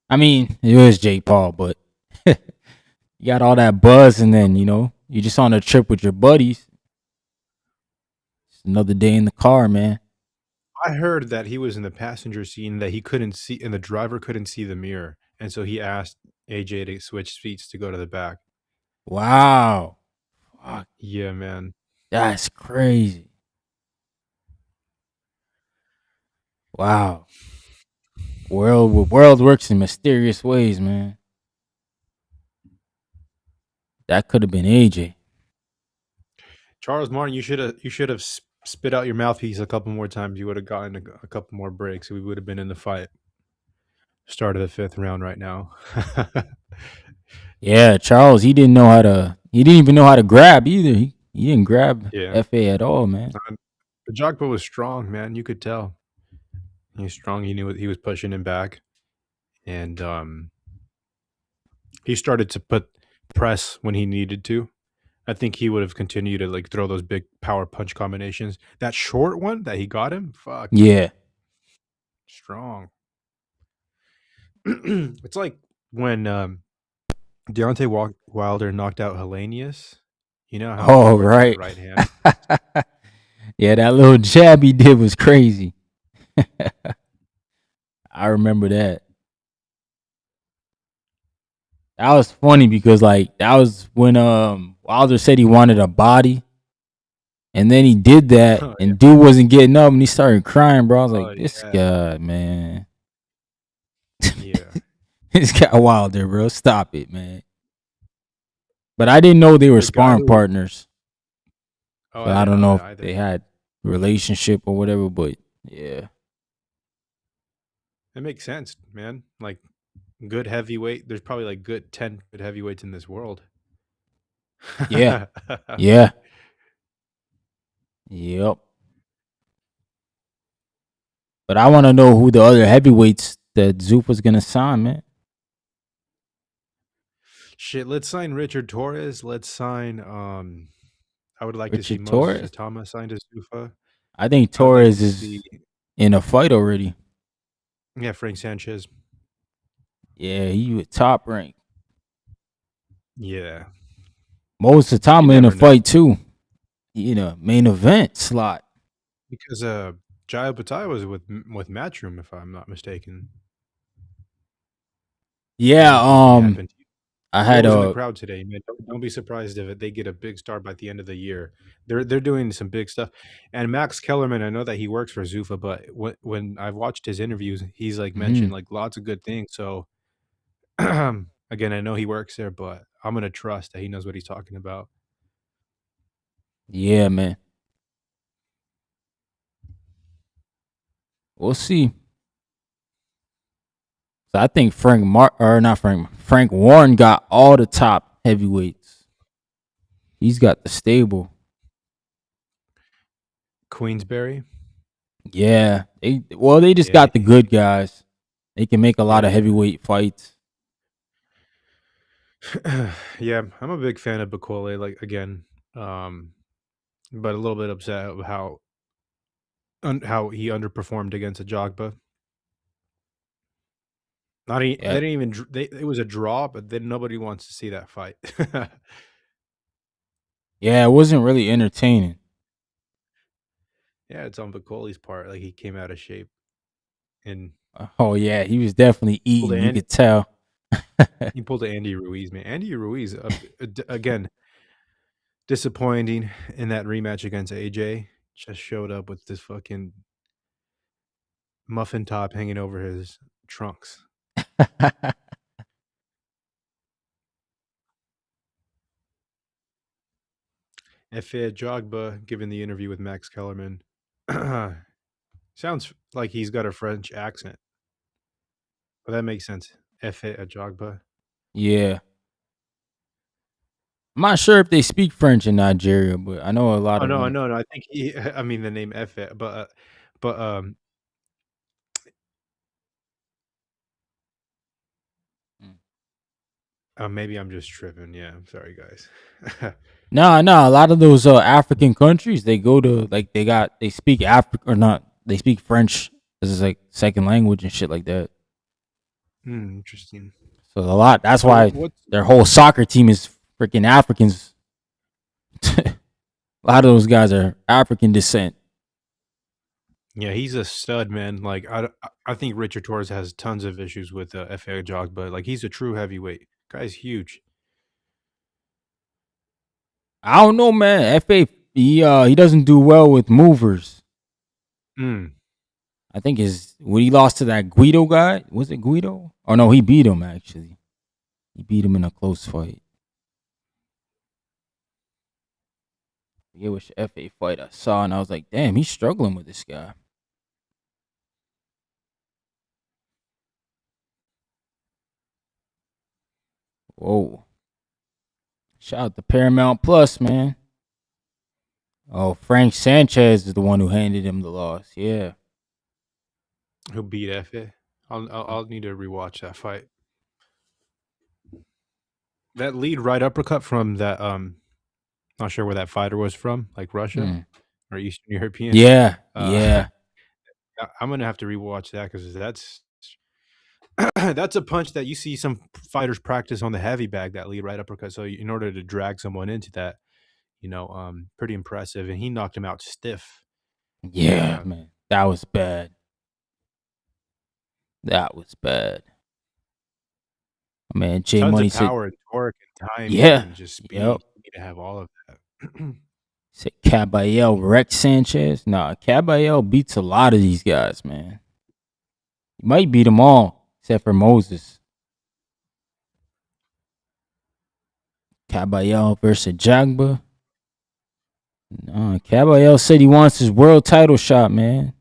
I mean, it was Jake Paul, but you got all that buzz, and then you're just on a trip with your buddies. It's another day in the car, man. I heard that he was in the passenger seat and that he couldn't see, and the driver couldn't see the mirror, and so he asked AJ to switch seats to go to the back. Wow, fuck, Yeah, man. that's crazy. Wow, world works in mysterious ways, man. That could have been AJ. Charles Martin, you should have spit out your mouthpiece a couple more times. You would have gotten a couple more breaks. We would have been in the fight. Start of the fifth round right now. Yeah, Charles, he didn't know how to. He didn't even know how to grab either. He didn't grab Yeah. FA at all, man. Ajagba was strong, man. You could tell. He was strong. He knew what he was pushing him back. And he started to put press when he needed to. I think he would have continued to like throw those big power punch combinations. That short one that he got him, fuck, Yeah. strong. It's like when Deontay Wilder knocked out Hellenius. You know how he Oh, works that right. right hand? Yeah, that little jab he did was crazy. I remember that. That was funny because that was when Wilder said he wanted a body, and then he did that, Oh, and dude wasn't getting up, and he started crying, bro. I was like, this yeah. guy, man, Yeah. this guy Wilder, bro, stop it, man. But I didn't know they were The guy sparring who partners, Oh, so I I didn't don't know know that if either. they had a relationship or whatever. But yeah, It makes sense, man. Like good heavyweight. There's probably like 10 good heavyweights in this world. yeah, yeah, yep. But I want to know who the other heavyweights that Zuffa's gonna sign, man. Shit, let's sign Richard Torres. Let's sign I would like to see Richard Moses Torres. Atama signed to Zuffa. I think I would like Torres to see is in a fight already. Frank Sanchez. Yeah, he was top rank. Yeah. Moses You Atama in a never know. fight too. He in a main event slot. Because Jaya Batai was with Matchroom, if I'm not mistaken. Yeah, Anything can happen. I What had was in the a crowd today, man? Don't be surprised if they get a big star by the end of the year. They're doing some big stuff. And Max Kellerman, I know that he works for Zuffa, but when I've watched his interviews, he's like mentioned like lots of good things. So again, I know he works there, but I'm gonna trust that he knows what he's talking about. yeah, man. We'll see. So I think Frank Warren got all the top heavyweights. He's got the stable. Queensberry. Yeah, they just Yeah, got the good guys. They can make a lot of yeah. heavyweight fights. Yeah, I'm a big fan of Bakole. Like again, but a little bit upset of how he underperformed against Ajagba. They Yeah, didn't even it was a draw, but then nobody wants to see that fight. yeah, it wasn't really entertaining. Yeah, it's on Bacole's part. Like he came out of shape and Oh yeah, he was definitely pulled eating. You Andy. could tell. He pulled a Andy Ruiz, man. Andy Ruiz, again, disappointing in that rematch against AJ. Just showed up with this fucking muffin top hanging over his trunks. Efe Jogba giving the interview with Max Kellerman. Sounds like he's got a French accent, but that makes sense. Efe Ajagba. Yeah, I'm not sure if they speak French in Nigeria, but I know a lot Oh of no, them. no, no. I think he. I mean the name Efe, but Mm. maybe I'm just tripping. Yeah, I'm sorry, guys. Nah, nah. A lot of those African countries, they go to like they speak Africa or not. They speak French as like second language and shit like that. Interesting. So a lot. That's So why what's their whole soccer team is freaking Africans. A lot of those guys are African descent. Yeah, he's a stud, man. Like I think Richard Torres has tons of issues with F.A. Jog, but like he's a true heavyweight. Guy's huge. I don't know, man. Fa he doesn't do well with movers. Mm. I think his when he lost to that Guido guy, was it Guido? Oh no, he beat him actually. He beat him in a close fight. I forget which FA fight I saw, and I was like, damn, he's struggling with this guy. Whoa. Shout out to Paramount Plus, man. Oh, Frank Sanchez is the one who handed him the loss. Yeah. Who beat F.A.? I'll need to rewatch that fight. That lead right uppercut from that not sure where that fighter was from, like Russia Hmm. or Eastern European. Yeah. Uh Yeah. I'm gonna have to rewatch that because that's that's a punch that you see some fighters practice on the heavy bag, that lead right uppercut. So in order to drag someone into that, pretty impressive. And he knocked him out stiff. Yeah, Uh, man. That was bad. That was bad. Man, J Tons Money of said, power and torque and timing yeah. and just Yep. speed. You need to have all of that. Said Caballel Rex Sanchez. Nah, Caballel beats a lot of these guys, man. He might beat them all, except for Moses. Caballel versus Jagba. Nah, Caballel said he wants his world title shot, man.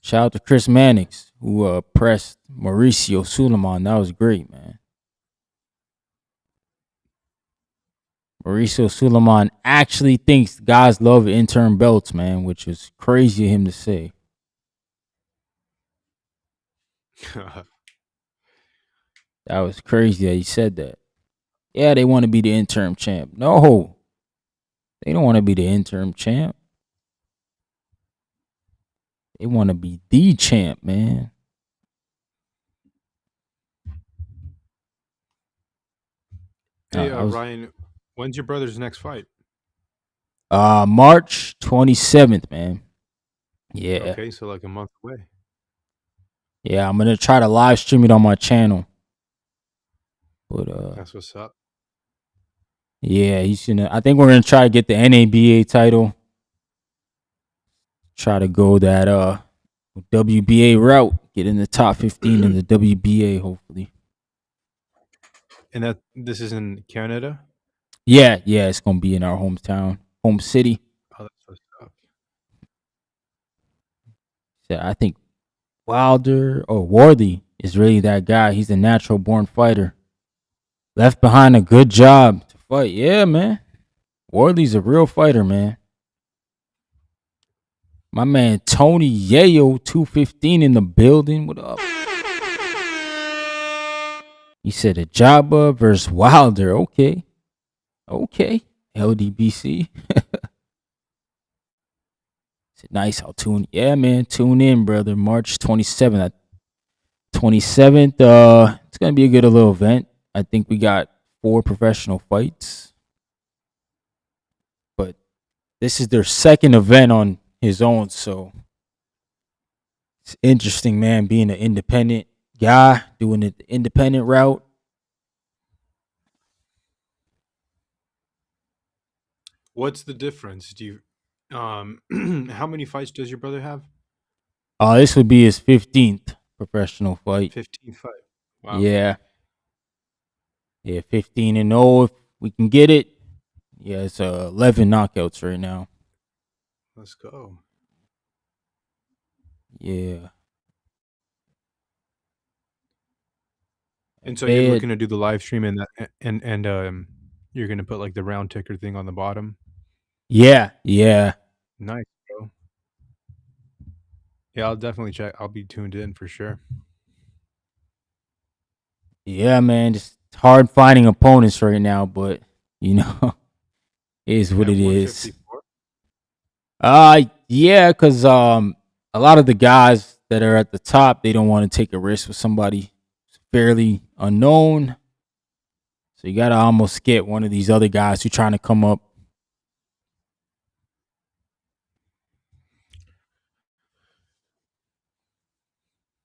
Shout out to Chris Mannix, who pressed Mauricio Suleiman. That was great, man. Mauricio Suleiman actually thinks guys love interim belts, man, which is crazy of him to say. That was crazy that he said that. Yeah, they want to be the interim champ. No, they don't want to be the interim champ. They want to be the champ, man. Hey, I was Ryan, when's your brother's next fight? March 27th, man. Yeah. Okay, so like a month away. Yeah, I'm gonna try to live stream it on my channel. But That's what's up. yeah, he's gonna I think we're gonna try to get the NABA title. Try to go that WBA route. Get in the top 15 in the WBA, hopefully. And that this is in Canada? Yeah, yeah, it's gonna be in our hometown, home city. Oh, that's what's up. So I think Wilder or Worthy is really that guy. He's a natural born fighter. Left behind a good job to fight. Yeah, man. Worthy's a real fighter, man. My man Tony Yayo 215 in the building. What up? He said Ajagba versus Wilder. Okay. LDBC. Nice. I'll tune. Yeah, man. Tune in, brother. March 27th. 27th. It's gonna be a good little event. I think we got 4 professional fights, but this is their second event on his own, so it's interesting, man. Being an independent guy, doing it the independent route. What's the difference? Do you how many fights does your brother have? This would be his 15th professional fight. 15 fight. Wow. Yeah, 15-0 if we can get it. Yeah, it's 11 knockouts right now. Let's go. Yeah. And so you're Bad. looking to do the live stream and that and you're gonna put like the round ticker thing on the bottom. Yeah. Nice, bro. Yeah, I'll definitely check. I'll be tuned in for sure. Yeah, man. Just hard finding opponents right now, but you know, it is what At it is. 154. Yeah, cause a lot of the guys that are at the top, they don't want to take a risk with somebody fairly unknown. So you gotta almost get one of these other guys who trying to come up.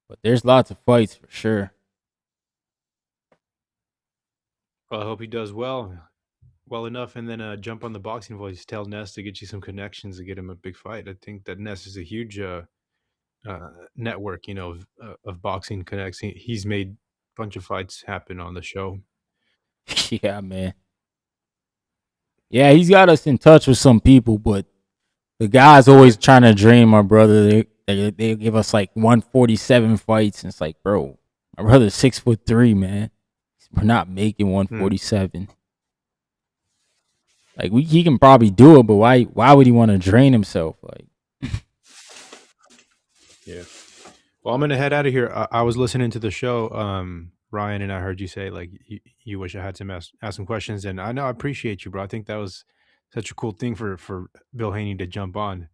But there's lots of fights for sure. Well, I hope he does well enough, and then jump on the boxing voice. Tell Ness to get you some connections to get him a big fight. I think that Ness is a huge network, of boxing connects. He's made a bunch of fights happen on the show. Yeah, man. Yeah, he's got us in touch with some people, but the guys always trying to drain my brother. They give us like 147 fights, and it's like, bro, my brother's 6'3", man. We're not making 147. Like he can probably do it, but why would he want to drain himself? Like, Yeah. Well, I'm gonna head out of here. I was listening to the show, Ryan, and I heard you say like you wish I had some ask some questions, and I know I appreciate you, bro. I think that was such a cool thing for Bill Haney to jump on,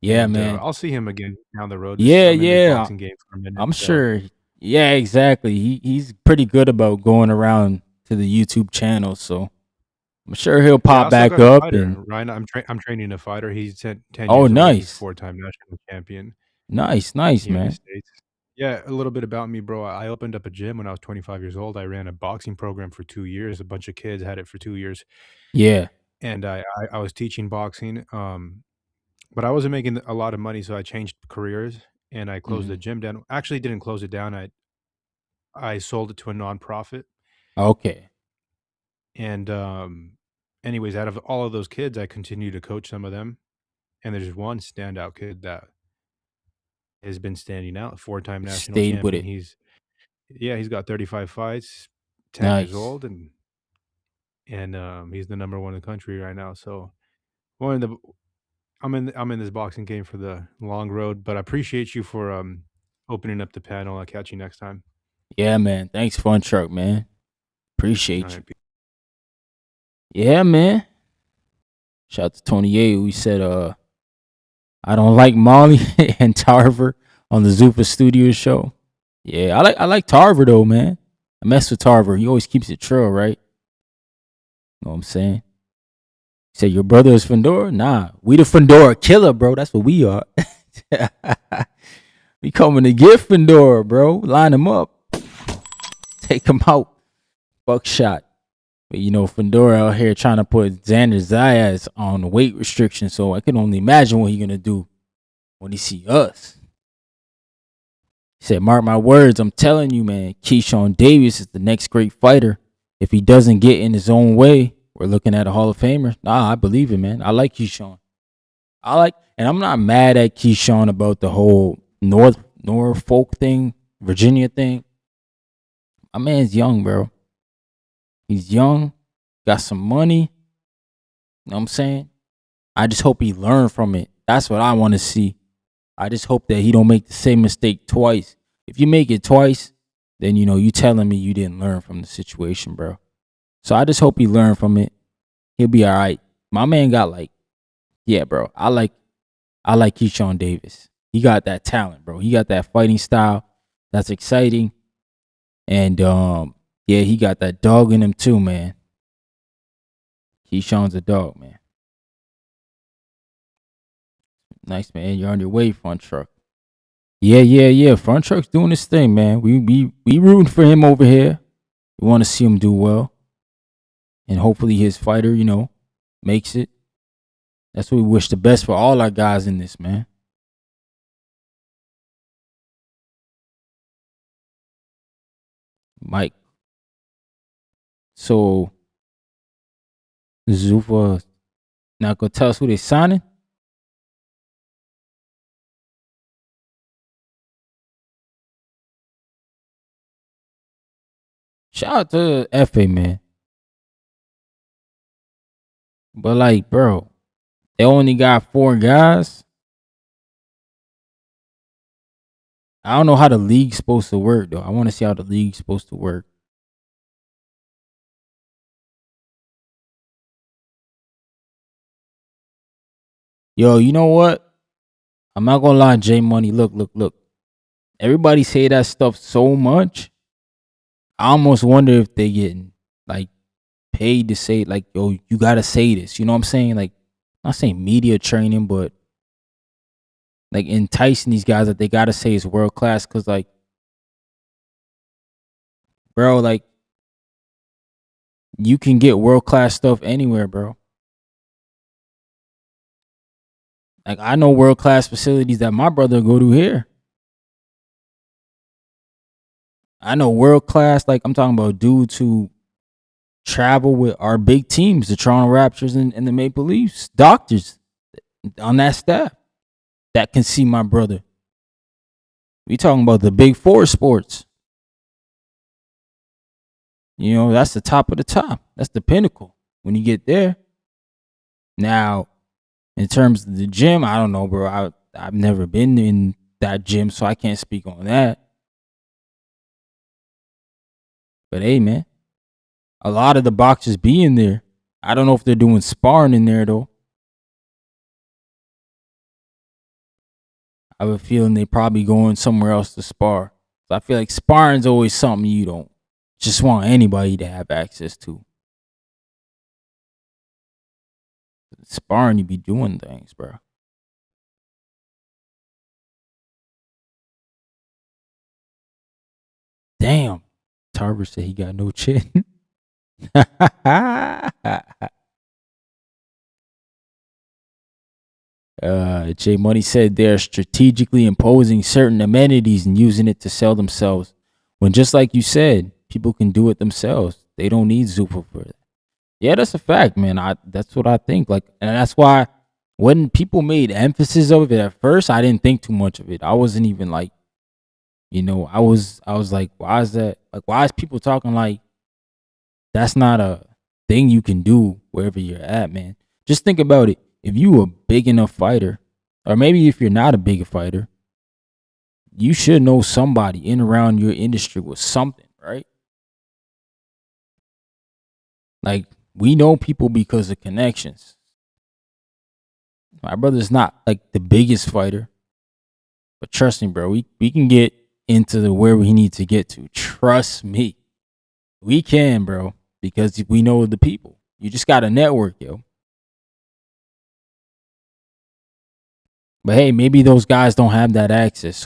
yeah, and man. I'll see him again down the road. I'm in this Yeah. boxing game for a minute. I'm So. sure. Yeah, exactly. He's pretty good about going around to the YouTube channel, so I'm sure he'll Yeah, I pop also back got a up. fighter, And Ryan. I'm training a fighter. He's 10 oh, years old. He's nice, 4-time national champion nice, here in the man. States. Yeah, a little bit about me, bro. I opened up a gym when I was 25 years old. I ran a boxing program for 2 years. A bunch of kids had it for 2 years, Yeah. and I was teaching boxing. But I wasn't making a lot of money, so I changed careers and I closed the Mhm. gym down. Actually, didn't close it down. I sold it to a nonprofit. Okay. And anyways, out of all of those kids, I continue to coach some of them. And there's one standout kid that has been standing out, 4-time national Stayed with champion. it. He's got 35 fights, 10 years Nice. old, and he's the number one in the country right now. So one of the I'm in this boxing game for the long road, but I appreciate you for opening up the panel. I'll catch you next time. Yeah, man. Thanks, Fun Truck, man. All Appreciate you. right. Yeah, man. Shout out to Tony A. We said, I don't like Molly and Tarver on the Zuffa Studio show. Yeah, I like Tarver though, man. I mess with Tarver. He always keeps it true, right? Know what I'm saying? He said your brother is Fedora? Nah, we the Fedora killer, bro. That's what we are. We coming to get Fedora, bro. Line him up. Take him out. Buckshot. But you know, Fedora out here trying to put Xander Zayas on weight restriction, so I can only imagine what he gonna do when he see us. He said, mark my words, I'm telling you, man, Keyshawn Davis is the next great fighter. If he doesn't get in his own way, we're looking at a Hall of Famer. Nah, I believe it, man. I like Keyshawn. And I'm not mad at Keyshawn about the whole Norfolk thing, Virginia thing. My man's young, bro. He's young, got some money. You know what I'm saying? I just hope he learned from it. That's what I want to see. I just hope that he don't make the same mistake twice. If you make it twice, then you telling me you didn't learn from the situation, bro. So I just hope he learned from it. He'll be all right. My man got yeah, bro. I like Keyshawn Davis. He got that talent, bro. He got that fighting style that's exciting. And yeah, he got that dog in him too, man. Keyshawn's a dog, man. Nice, man. You're on your way, front truck. Yeah. Front truck's doing his thing, man. We rooting for him over here. We want to see him do well. And hopefully his fighter, makes it. That's what we wish the best for all our guys in this, man. Mike. So Zuffa not gonna tell us who they signing? Shout out to FA, man. But bro, they only got 4 guys. I don't know how the league's supposed to work though. I want to see how the league's supposed to work. Yo, you know what? I'm not gonna lie, J Money. Look. Everybody say that stuff so much. I almost wonder if they getting like paid to say yo, you gotta say this. You know what I'm saying? I'm not saying media training, but enticing these guys that they gotta say is world class. Cause bro, you can get world class stuff anywhere, bro. I know world class facilities that my brother go to here. I know world class, I'm talking about dudes who travel with our big teams, the Toronto Raptors and the Maple Leafs, doctors on that staff that can see my brother. We talking about the big 4 sports. That's the top of the top. That's the pinnacle when you get there. Now, in terms of the gym, I don't know, bro. I've never been in that gym, so I can't speak on that. But hey, man, a lot of the boxers be in there. I don't know if they're doing sparring in there though. I have a feeling they probably going somewhere else to spar. So I feel like sparring's always something you don't just want anybody to have access to. Sparring, you be doing things, bro. Damn. Tarver said he got no chin. J Money said they're strategically imposing certain amenities and using it to sell themselves. When just like you said, people can do it themselves. They don't need Zuffa for it. Yeah, that's a fact, man. That's what I think. And that's why when people made emphasis of it at first, I didn't think too much of it. I wasn't even I was like, why is that? Why is people talking like that's not a thing you can do wherever you're at, man? Just think about it. If you a big enough fighter, or maybe if you're not a big fighter, you should know somebody in around your industry with something, right? We know people because of connections. My brother's not the biggest fighter, but trust me, bro, we can get into where we need to get to. Trust me. We can, bro, because we know the people. You just got to network, yo. But hey, maybe those guys don't have that access.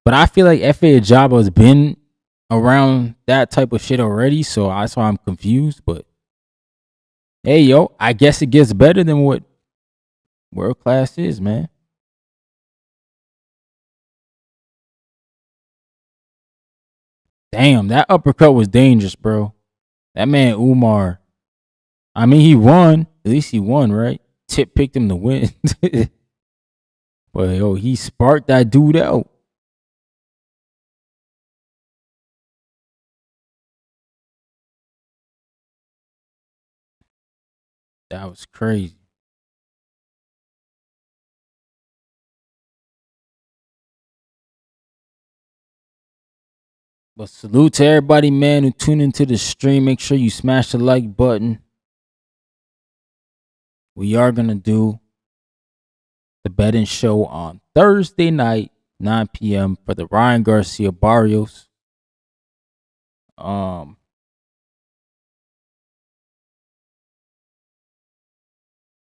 But I feel like FA Ajagba has been around that type of shit already, so that's why I'm confused. But hey, yo, I guess it gets better than what world class is, man. Damn, that uppercut was dangerous, bro. That man Umar. I mean, he won. At least he won, right? Tip picked him to win. But yo, he sparked that dude out. That was crazy. But salute to everybody, man, who tuned into the stream. Make sure you smash the like button. We are gonna do the betting show on Thursday night, 9 p.m. for the Ryan Garcia Barrios.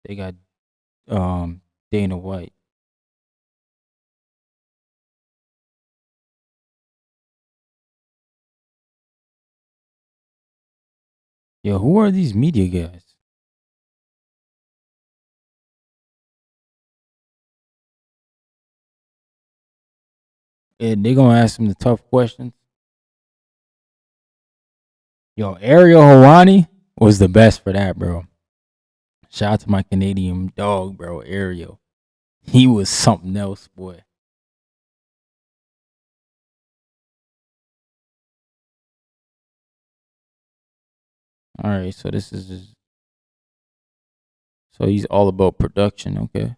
They got Dana White. Yo, who are these media guys? And they gonna ask him the tough questions. Yo, Ariel Hawani was the best for that, bro. Shout out to my Canadian dog, bro, Ariel. He was something else, boy. All right, so this is just, so he's all about production, okay?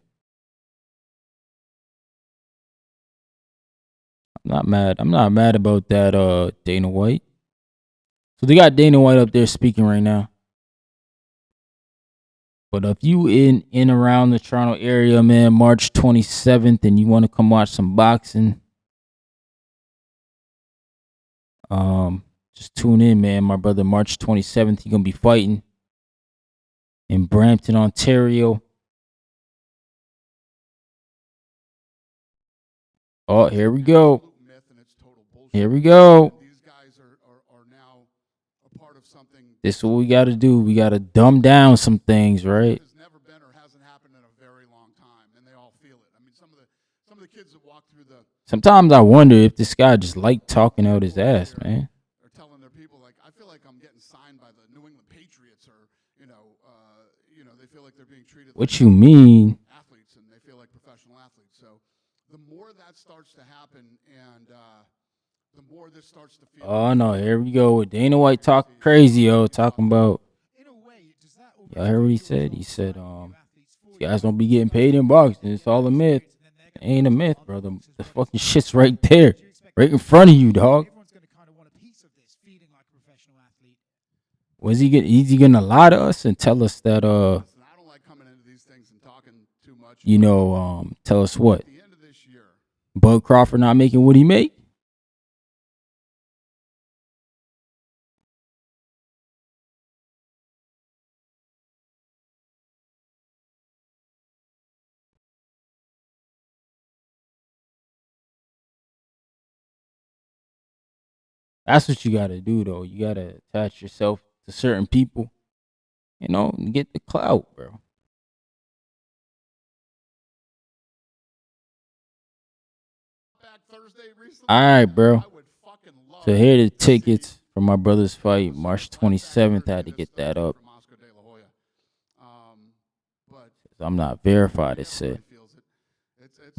I'm not mad about that Dana White. So they got Dana White up there speaking right now. But if you in around the Toronto area, man, March 27th, and you want to come watch some boxing, just tune in, man. My brother, March 27th, he gonna be fighting in Brampton, Ontario. Oh, here we go. Here we go. This is what we got to do. We got to dumb down some things, right? Sometimes I wonder if this guy just like talking out his ass, man. They're telling their people, like, I feel like I'm getting signed by the New England Patriots, or they feel like they're being treated. What you mean? Athletes, and they feel like professional athletes. So the more that starts to happen, and the more this starts to feel. Oh no, here we go with Dana White talking crazy, yo, talking about. Y'all heard what he said? He said, "You guys don't be getting paid in boxing. It's all a myth." It ain't a myth, bro. The fucking shit's right there, right in front of you, dog. Was he gonna? Is he gonna lie to us and tell us that tell us what? Bud Crawford not making what he make? That's what you gotta do, though. You gotta attach yourself to certain people, and get the clout, bro. All right, bro. So here are the tickets for my brother's fight, March 27th. I had to get that up. I'm not verified, it said.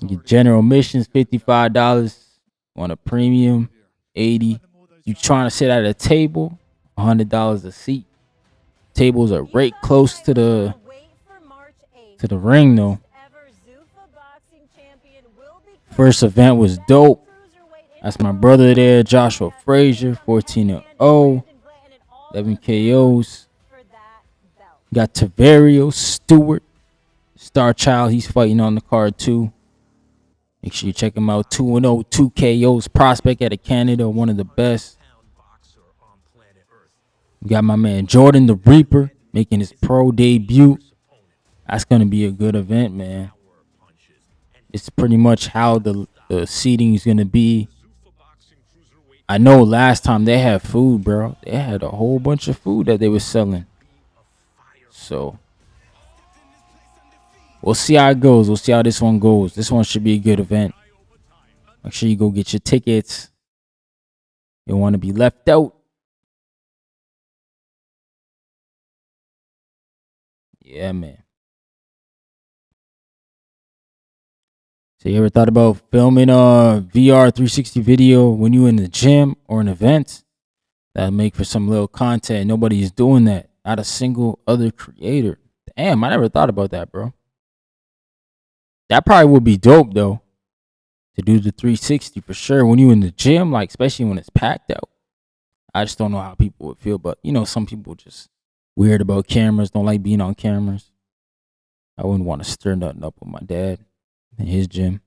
Your general admissions, $55. On a premium, $80. You trying to sit at a table, $100 a seat. Tables are right close to the ring, though. First event was dope. That's my brother there, Joshua Frazier, 14-0, 11 KOs. Got Tavario Stewart, Star Child. He's fighting on the card too. Make sure you check him out. 2-0, 2 KOs. Prospect out of Canada, one of the best. We got my man Jordan the Reaper making his pro debut. That's gonna be a good event, man. It's pretty much how the seating is gonna be. I know last time they had food, bro. They had a whole bunch of food that they were selling. So we'll see how it goes. We'll see how this one goes. This one should be a good event. Make sure you go get your tickets. You don't want to be left out. Yeah, man. So you ever thought about filming a VR 360 video when you in the gym or an event? That'll make for some little content. Nobody's doing that. Not a single other creator. Damn, I never thought about that, bro. That probably would be dope, though. to do the 360 for sure. When you in the gym, like especially when it's packed out, I just don't know how people would feel. But some people just weird about cameras, don't like being on cameras. I wouldn't want to stir nothing up with my dad in his gym.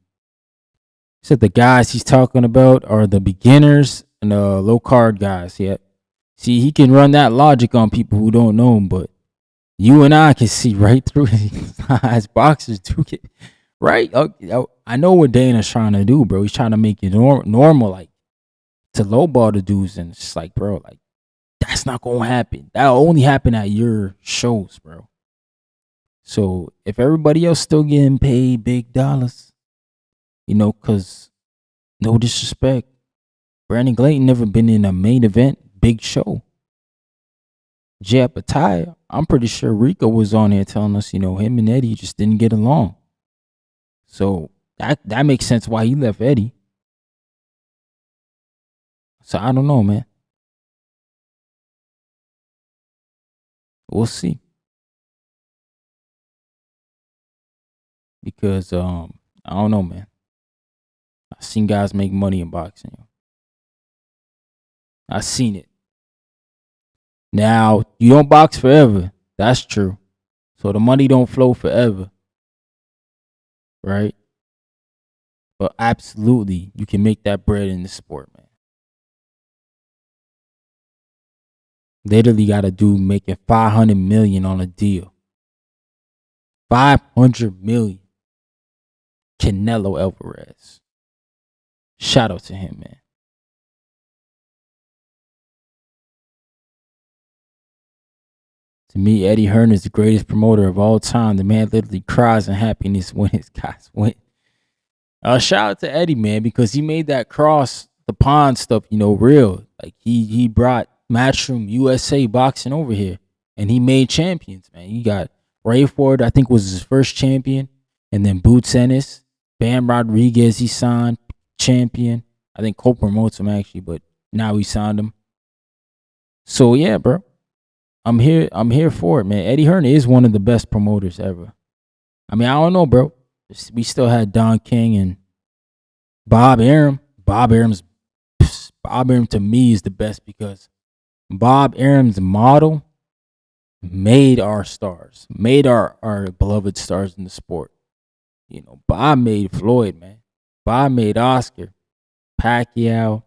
He said the guys he's talking about are the beginners and the low card guys. Yeah, see, he can run that logic on people who don't know him, but you and I can see right through his eyes. Boxers do get right. I know what Dana's trying to do, bro. He's trying to make it normal, like to lowball the dudes, and it's just like, bro, like that's not gonna happen. That'll only happen at your shows, bro. So if everybody else still getting paid big dollars, cause no disrespect, Brandon Glayton never been in a main event big show. Ajagba, I'm pretty sure Rico was on there telling us, him and Eddie just didn't get along. So that makes sense why he left Eddie. So I don't know, man. We'll see. Because I don't know, man. I've seen guys make money in boxing. I've seen it. Now, you don't box forever. That's true. So the money don't flow forever. Right? But absolutely, you can make that bread in the sport, man. Literally got a dude making $500 million on a deal. $500 million. Canelo Alvarez. Shout out to him, man. To me, Eddie Hearn is the greatest promoter of all time. The man literally cries in happiness when his guys win. Shout out to Eddie, man, because he made that cross the pond stuff, real. Like he brought Matchroom USA boxing over here, and he made champions, man. He got Rayford, I think, was his first champion, and then Boots Ennis, Bam Rodriguez, he signed champion. I think Cole promotes him actually, but now he signed him. So yeah, bro. I'm here for it, man. Eddie Hearn is one of the best promoters ever. I mean, I don't know, bro. We still had Don King and Bob Arum. Bob Arum to me is the best because Bob Arum's model made our stars, made our beloved stars in the sport. Bob made Floyd, man. Bob made Oscar, Pacquiao,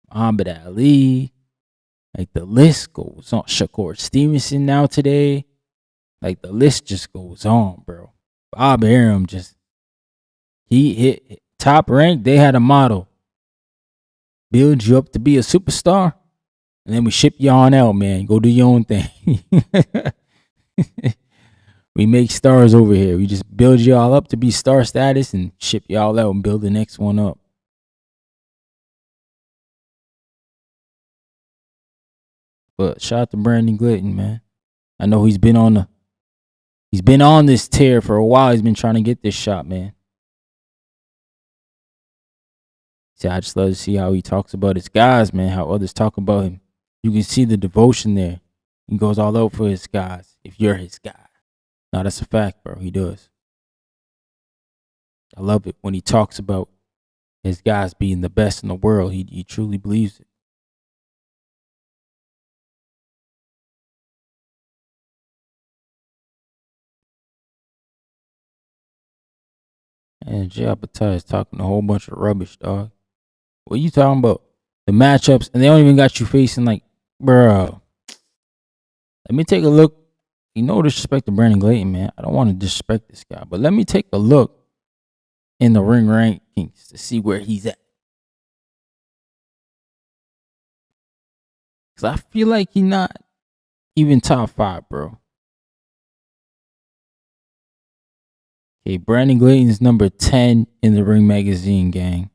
Muhammad Ali. Like the list goes on. Shakur Stevenson now today. Like the list just goes on, bro. Bob Arum he hit top rank. They had a model. Build you up to be a superstar. And then we ship you on out, man. Go do your own thing. We make stars over here. We just build you all up to be star status and ship you all out and build the next one up. But shout out to Brandon Glayton, man. I know he's been on this tear for a while. He's been trying to get this shot, man. See, I just love to see how he talks about his guys, man. How others talk about him. You can see the devotion there. He goes all out for his guys. If you're his guy, now that's a fact, bro. He does. I love it when he talks about his guys being the best in the world. He truly believes it. And Ajagba is talking a whole bunch of rubbish, dog. What you talking about? The matchups, and they don't even got you facing like, bro. Let me take a look. No disrespect to Brandon Glayton, man. I don't want to disrespect this guy, but let me take a look in the ring rankings to see where he's at. Because I feel like he's not even top 5, bro. Okay, Brandon Glayton is number 10 in the Ring Magazine, gang.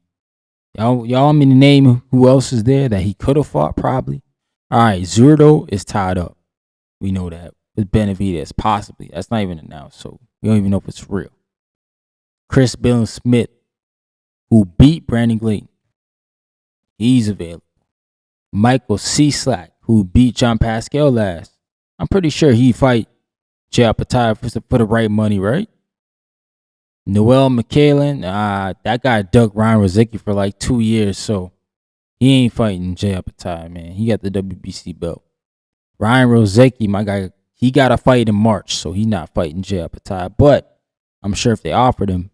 Y'all want me to name who else is there that he could have fought? Probably. All right, Zurdo is tied up. We know that. With Benavidez, possibly. That's not even announced, so we don't even know if it's real. Chris Bill Smith, who beat Brandon Glayton. He's available. Michael Cieslak, who beat John Pascal last. I'm pretty sure he'd fight Ajagba for the right money, right? Noel McKaylen, that guy dug Ryan Rozicki for like 2 years, so he ain't fighting Jay Apatow, man. He got the WBC belt. Ryan Rozicki, my guy, he got a fight in March, so he's not fighting Jay Apatow. But I'm sure if they offered him,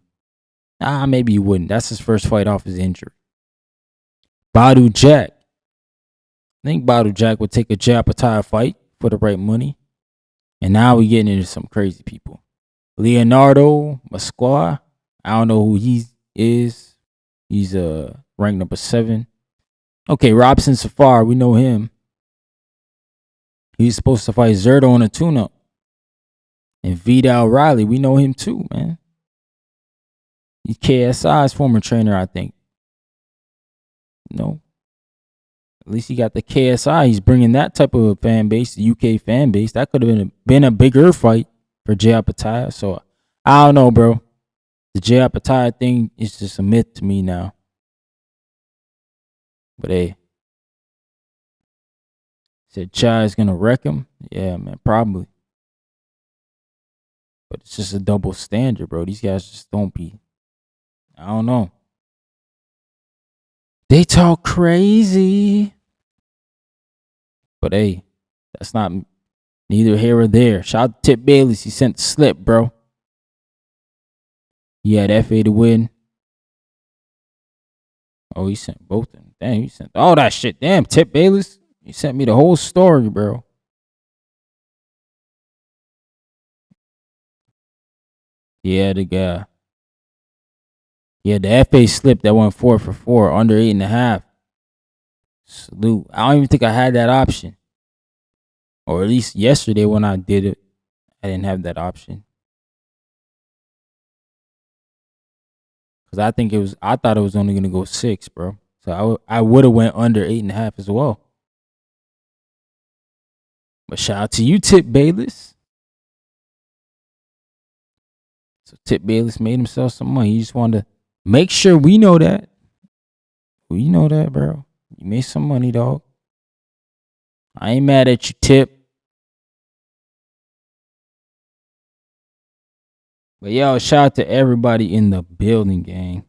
maybe he wouldn't. That's his first fight off his injury. Badu Jack. I think Badu Jack would take a Jay Apatow fight for the right money. And now we getting into some crazy people. Leonardo Masqua. I don't know who he is. He's ranked number 7. Okay, Robson Safar, we know him. He's supposed to fight Zerto on a tune-up. And Vidal Riley, we know him too, man. He's KSI's former trainer, I think. No. At least he got the KSI. He's bringing that type of fan base, the UK fan base. That could have been a bigger fight for Jay Apatow. So, I don't know, bro. The Jay Apatow thing is just a myth to me now. But hey. Said Chai's going to wreck him. Yeah, man, probably. But it's just a double standard, bro. These guys just don't be. I don't know. They talk crazy. But hey, that's not neither here or there. Shout out to Tip Bayless. He sent the slip, bro. He had FA to win. Oh, he sent both of them. Damn, he sent all that shit. Damn, Tip Bayless. He sent me the whole story, bro. Yeah, the guy. Yeah, the FA slip that went 4 for 4, under 8.5. Salute. I don't even think I had that option. Or at least yesterday when I did it, I didn't have that option. Because I thought it was only going to go 6, bro. So I would have went under 8.5 as well. But shout out to you, Tip Bayless. So Tip Bayless made himself some money. He just wanted to make sure we know that. We know that, bro. You made some money, dog. I ain't mad at you, Tip. But yo, shout out to everybody in the building, gang.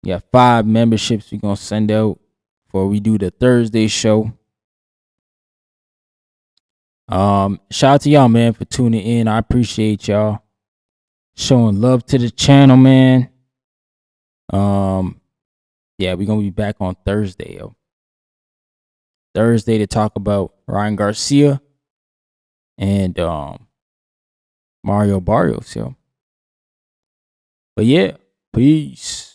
We got 5 memberships we're going to send out before we do the Thursday show. Shout out to y'all, man, for tuning in. I appreciate y'all showing love to the channel, man. Yeah, we're gonna be back on Thursday, yo. Thursday to talk about Ryan Garcia and Mario Barrios, yo. But yeah, peace.